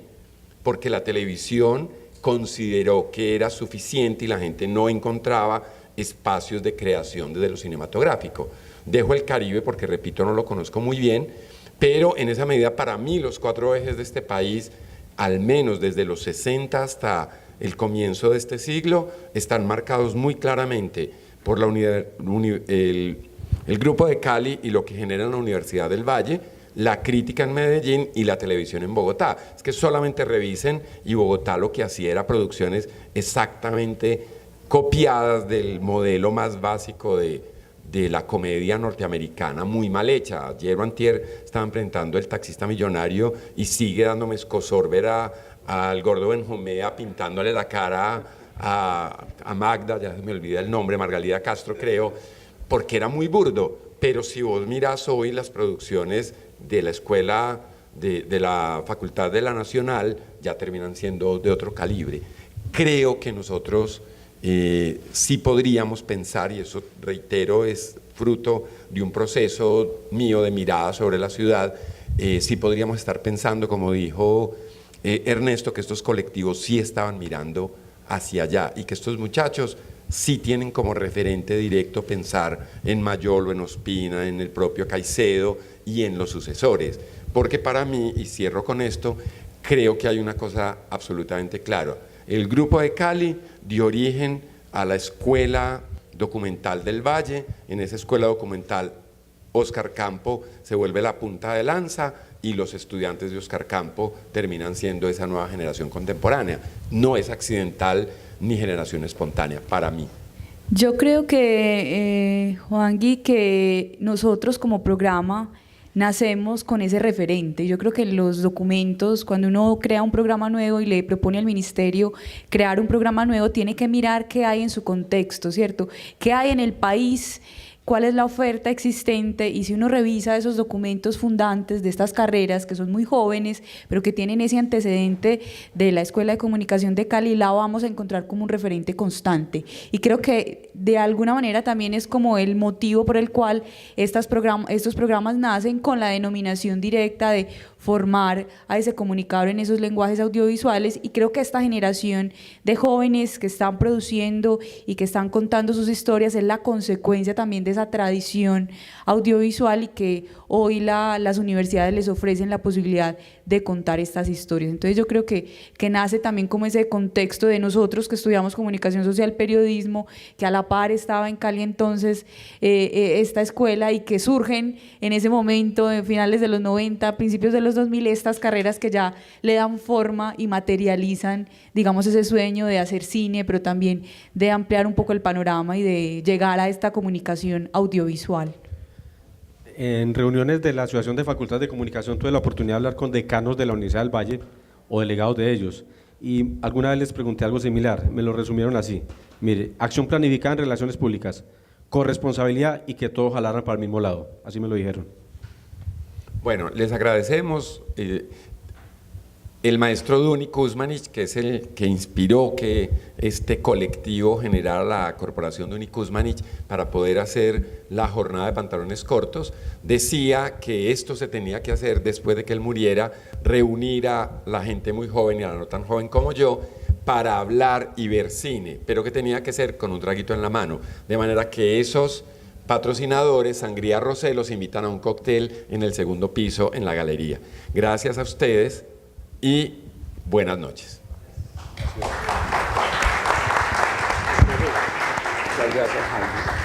porque la televisión consideró que era suficiente y la gente no encontraba espacios de creación desde lo cinematográfico. Dejo el Caribe porque, repito, no lo conozco muy bien, pero en esa medida para mí los 4 ejes de este país, al menos desde los 60 hasta el comienzo de este siglo, están marcados muy claramente por el Grupo de Cali y lo que genera en la Universidad del Valle, la crítica en Medellín y la televisión en Bogotá. Es que solamente revisen, y Bogotá lo que hacía era producciones exactamente copiadas del modelo más básico de la comedia norteamericana, muy mal hecha. Ayer o antier estaban presentando El taxista millonario y sigue dándome escozor ver al gordo Benjumea pintándole la cara a Magda, ya se me olvida el nombre, Margalida Castro creo, porque era muy burdo. Pero si vos mirás hoy las producciones de la escuela, de la Facultad de la Nacional, ya terminan siendo de otro calibre. Creo que nosotros sí podríamos pensar, y eso reitero es fruto de un proceso mío de mirada sobre la ciudad, sí podríamos estar pensando, como dijo Ernesto, que estos colectivos sí estaban mirando hacia allá y que estos muchachos sí tienen como referente directo pensar en Mayolo, en Ospina, en el propio Caicedo y en los sucesores. Porque para mí, y cierro con esto, creo que hay una cosa absolutamente clara. El Grupo de Cali dio origen a la Escuela Documental del Valle. En esa escuela documental, Oscar Campo se vuelve la punta de lanza y los estudiantes de Oscar Campo terminan siendo esa nueva generación contemporánea. No es accidental ni generación espontánea, para mí. Yo creo que, Juangui, que nosotros como programa nacemos con ese referente. Yo creo que los documentos, cuando uno crea un programa nuevo y le propone al ministerio crear un programa nuevo, tiene que mirar qué hay en su contexto, ¿cierto? ¿Qué hay en el país? ¿Cuál es la oferta existente? Y si uno revisa esos documentos fundantes de estas carreras, que son muy jóvenes, pero que tienen ese antecedente de la Escuela de Comunicación de Cali, la vamos a encontrar como un referente constante. Y creo que de alguna manera también es como el motivo por el cual estos programas nacen con la denominación directa de formar a ese comunicador en esos lenguajes audiovisuales, y creo que esta generación de jóvenes que están produciendo y que están contando sus historias es la consecuencia también de esa tradición audiovisual, y que hoy las universidades les ofrecen la posibilidad de contar estas historias. Entonces yo creo que nace también como ese contexto de nosotros que estudiamos comunicación social, periodismo, que a la par estaba en Cali entonces esta escuela, y que surgen en ese momento, en finales de los 90, principios de los 2000, estas carreras que ya le dan forma y materializan, digamos, ese sueño de hacer cine, pero también de ampliar un poco el panorama y de llegar a esta comunicación audiovisual. En reuniones de la Asociación de Facultades de Comunicación tuve la oportunidad de hablar con decanos de la Universidad del Valle o delegados de ellos, y alguna vez les pregunté algo similar, me lo resumieron así: mire, acción planificada en relaciones públicas, corresponsabilidad y que todos jalaran para el mismo lado, así me lo dijeron. Bueno, les agradecemos. El maestro Duni Kuzmanich, que es el que inspiró que este colectivo generara la corporación Duni Kuzmanich para poder hacer la jornada de pantalones cortos, decía que esto se tenía que hacer después de que él muriera, reunir a la gente muy joven y a la no tan joven como yo para hablar y ver cine, pero que tenía que ser con un traguito en la mano, de manera que esos patrocinadores, Sangría Rosé, los invitan a un cóctel en el segundo piso en la galería. Gracias a ustedes y buenas noches. Muchas gracias, Jaime.